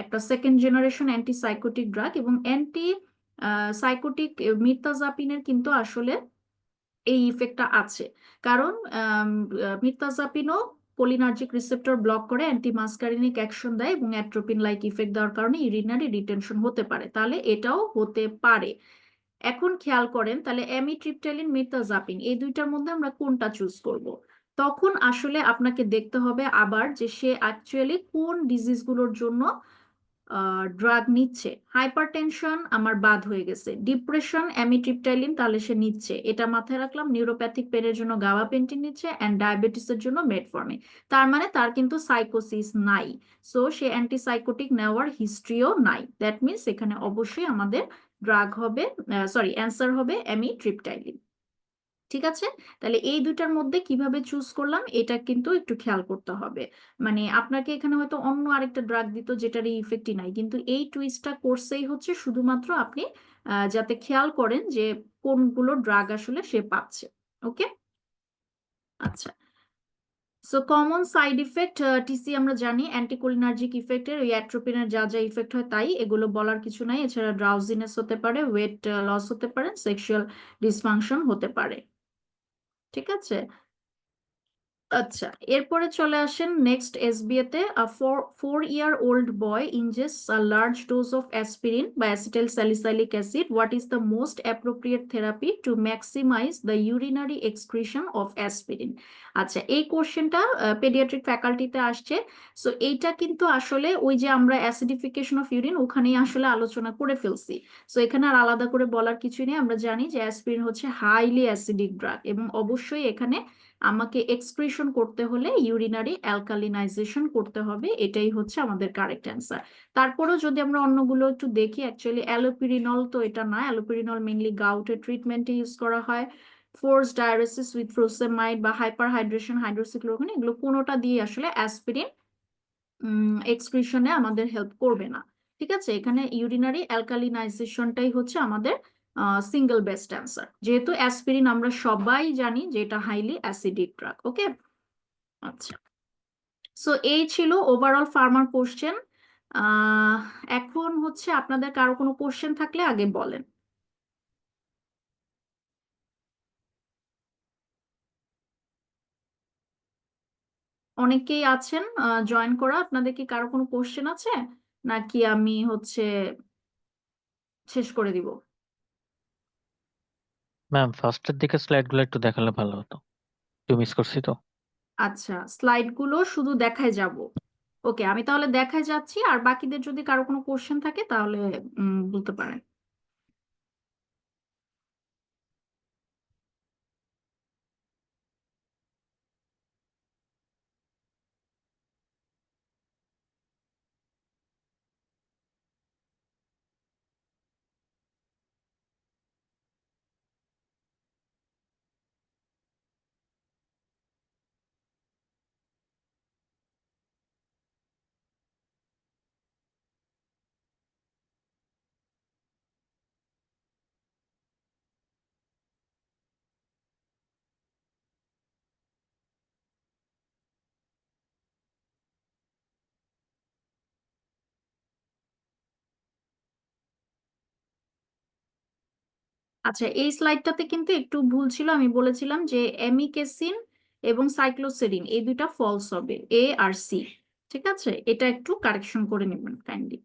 Speaker 1: একটা সেকেন্ড জেনারেশন অ্যান্টিসাইকোটিক ড্রাগ, এবং সাইকোটিক মির্তাজাপিনের কিন্তু আসলে এই ইফেক্টটা আছে, কারণ মির্তাজাপিনও কোলিনার্জিক রিসেপ্টর ব্লক করে, অ্যান্টি মাস্কারিনিক অ্যাকশন দেয় এবং অ্যাট্রোপিন লাইক ইফেক্ট দেওয়ার কারণে ইউরিনারি রিটেনশন হতে পারে, তাহলে এটাও হতে পারে। এখন খেয়াল করেন, তাহলে অ্যামিট্রিপটাইলিন, মির্তাজাপিন, এই দুইটার মধ্যে আমরা কোনটা চুজ করব? তখন আসলে আপনাকে দেখতে হবে আবার যে সে অ্যাকচুয়ালি কোন ডিজিজগুলোর জন্য ড্রাগ নিচ্ছে। হাইপারটেনশন আমার বাদ হয়ে গেছে, ডিপ্রেশন অ্যামিট্রিপটাইলিন তাহলে সে নিচ্ছে, এটা মাথায় রাখলাম। নিউরোপ্যাথিক পেনের জন্য গাবাপেন্টিন নিচ্ছে, অ্যান্ড ডায়াবেটিসের জন্য মেটফর্মিন। তার মানে তার কিন্তু সাইকোসিস নাই, সো সে অ্যান্টিসাইকোটিক নেওয়ার হিস্ট্রিও নাই। দ্যাট মিনস এখানে অবশ্যই আমাদের ড্রাগ হবে, সরি, অ্যান্সার হবে অ্যামিট্রিপটাইলিন। ঠিক আছে, তাহলে এই দুটার মধ্যে কিভাবে চুজ করলাম এটা কিন্তু একটু খেয়াল করতে হবে। মানে আপনাকে এখানে হয়তো অন্য আরেকটা ড্রাগ দিত যেটারই ইফেক্টই নাই, কিন্তু এই টুইস্টটা কোর্সেই হচ্ছে শুধুমাত্র আপনি যাতে খেয়াল করেন যে কোনগুলো ড্রাগ আসলে সে পাচ্ছে। ওকে, আচ্ছা। So common side effect TC আমরা জানি, অ্যান্টিকোলিনার্জিক ইফেক্টের ওই অ্যাট্রোপিনের যা যা ইফেক্ট হয় তাই, এগুলো বলার কিছু নাই। এছাড়া ড্রাউজিনেস হতে পারে, ওয়েট লস হতে পারে, সেক্সুয়াল ডিসফাংশন হতে পারে। ঠিক আছে, আচ্ছা, এরপরে চলে আসেন next এসবিএতে। four-year-old boy ingests a large dose of aspirin by acetyl salicylic acid. What is the most appropriate therapy to maximize the urinary excretion of aspirin? আচ্ছা, এই কোশ্চেনটা পেডিয়াট্রিক ফ্যাকাল্টিতে আসছে। সো এইটা কিন্তু আসলে ওই যে আমরা অ্যাসিডিফিকেশন অফ ইউরিন ওখানেই আসলে আলোচনা করে ফেলছি। সো এখানে আর আলাদা করে বলার কিছু নেই, আমরা জানি যে অ্যাসপিরিন হচ্ছে হাইলি অ্যাসিডিক ড্রাগ, এবং অবশ্যই এখানে আমাকে এক্সক্রিশন করতে হলে ইউরিনারি অ্যালকালিনাইজেশন করতে হবে, এটাই হচ্ছে আমাদের কারেক্ট অ্যান্সার। তারপরেও যদি আমরা অন্যগুলো একটু দেখি, অ্যাকচুয়ালি অ্যালোপিরিনল তো এটা না, অ্যালোপিরিনল মেইনলি গাউটের ট্রিটমেন্টে ইউজ করা হয়। ফোর্স ডায়ারেসিস উইথ ফ্রুসেমাইড বা হাইপার হাইড্রেশন, হাইড্রোসিক্লোরোকুইন, এগুলো কোনোটা দিয়ে আসলে অ্যাসপিরিন এক্সক্রিশনে আমাদের হেল্প করবে না। ঠিক আছে, এখানে ইউরিনারি অ্যালকালিনাইজেশনটাই হচ্ছে আমাদের সিঙ্গেল বেস্ট অ্যান্সার, যেহেতু অ্যাসপিরিন আমরা সবাই জানি যে এটা হাইলি অ্যাসিডিক ড্রাগ। ওকে, আচ্ছা। সো এই ছিল ওভারঅল ফার্মার কোশ্চেন। এখন হচ্ছে আপনাদের কারো কোনো কোশ্চেন থাকলে আগে বলেন। অনেকেই আছেন জয়েন করা। আপনাদের কি কারো কোনো কোশ্চেন আছে, নাকি আমি হচ্ছে শেষ করে দিব?
Speaker 2: ম্যাম ফার্স্টের দিকে স্লাইড গুলো একটু দেখালে ভালো হতো, একটু মিস করছি তো।
Speaker 1: আচ্ছা, স্লাইড গুলো শুধু দেখায় যাব। ওকে, আমি তাহলে দেখায় যাচ্ছি, আর বাকিদের যদি কারো কোনো কোশ্চেন থাকে তাহলে বলতে পারেন। আচ্ছা, এই স্লাইডটাতে কিন্তু একটু ভুল ছিল। আমি বলেছিলাম যে এমিকেসিন এবং সাইক্লোসেরিন এই দুইটা ফলস হবে, এ আর সি। ঠিক আছে, এটা একটু কারেকশন করে নেবেন কাইন্ডলি।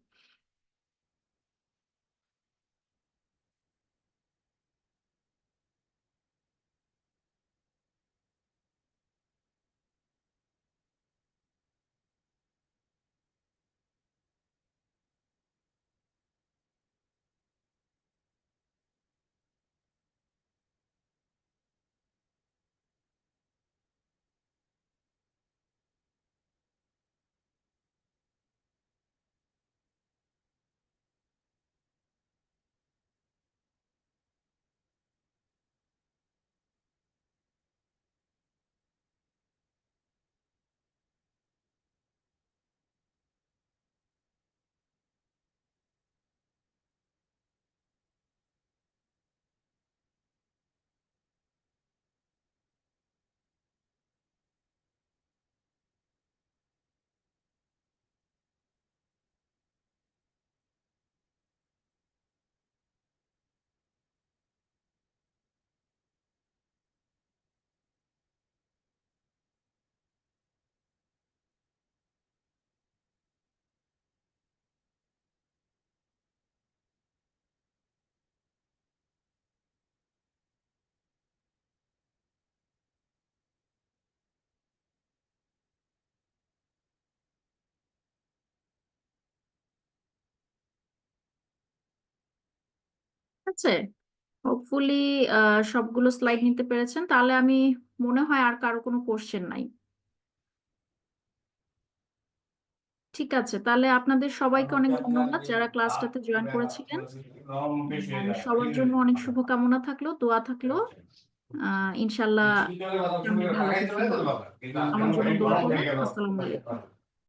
Speaker 1: ঠিক আছে, হোপফুলি সবগুলো স্লাইড নিতে পেরেছেন। তাহলে আমি মনে হয় আর কারো কোনো কোশ্চেন নাই। ঠিক আছে, তাহলে আপনাদের সবাইকে অনেক ধন্যবাদ যারা ক্লাসটাতে জয়েন করেছিলেন। আর সবার জন্য অনেক শুভকামনা থাকলো, দোয়া থাকলো। ইনশাল্লাহ সামনে ভালো কিছু হবে। আমার জন্য দোয়া করবেন। আসসালামু আলাইকুম।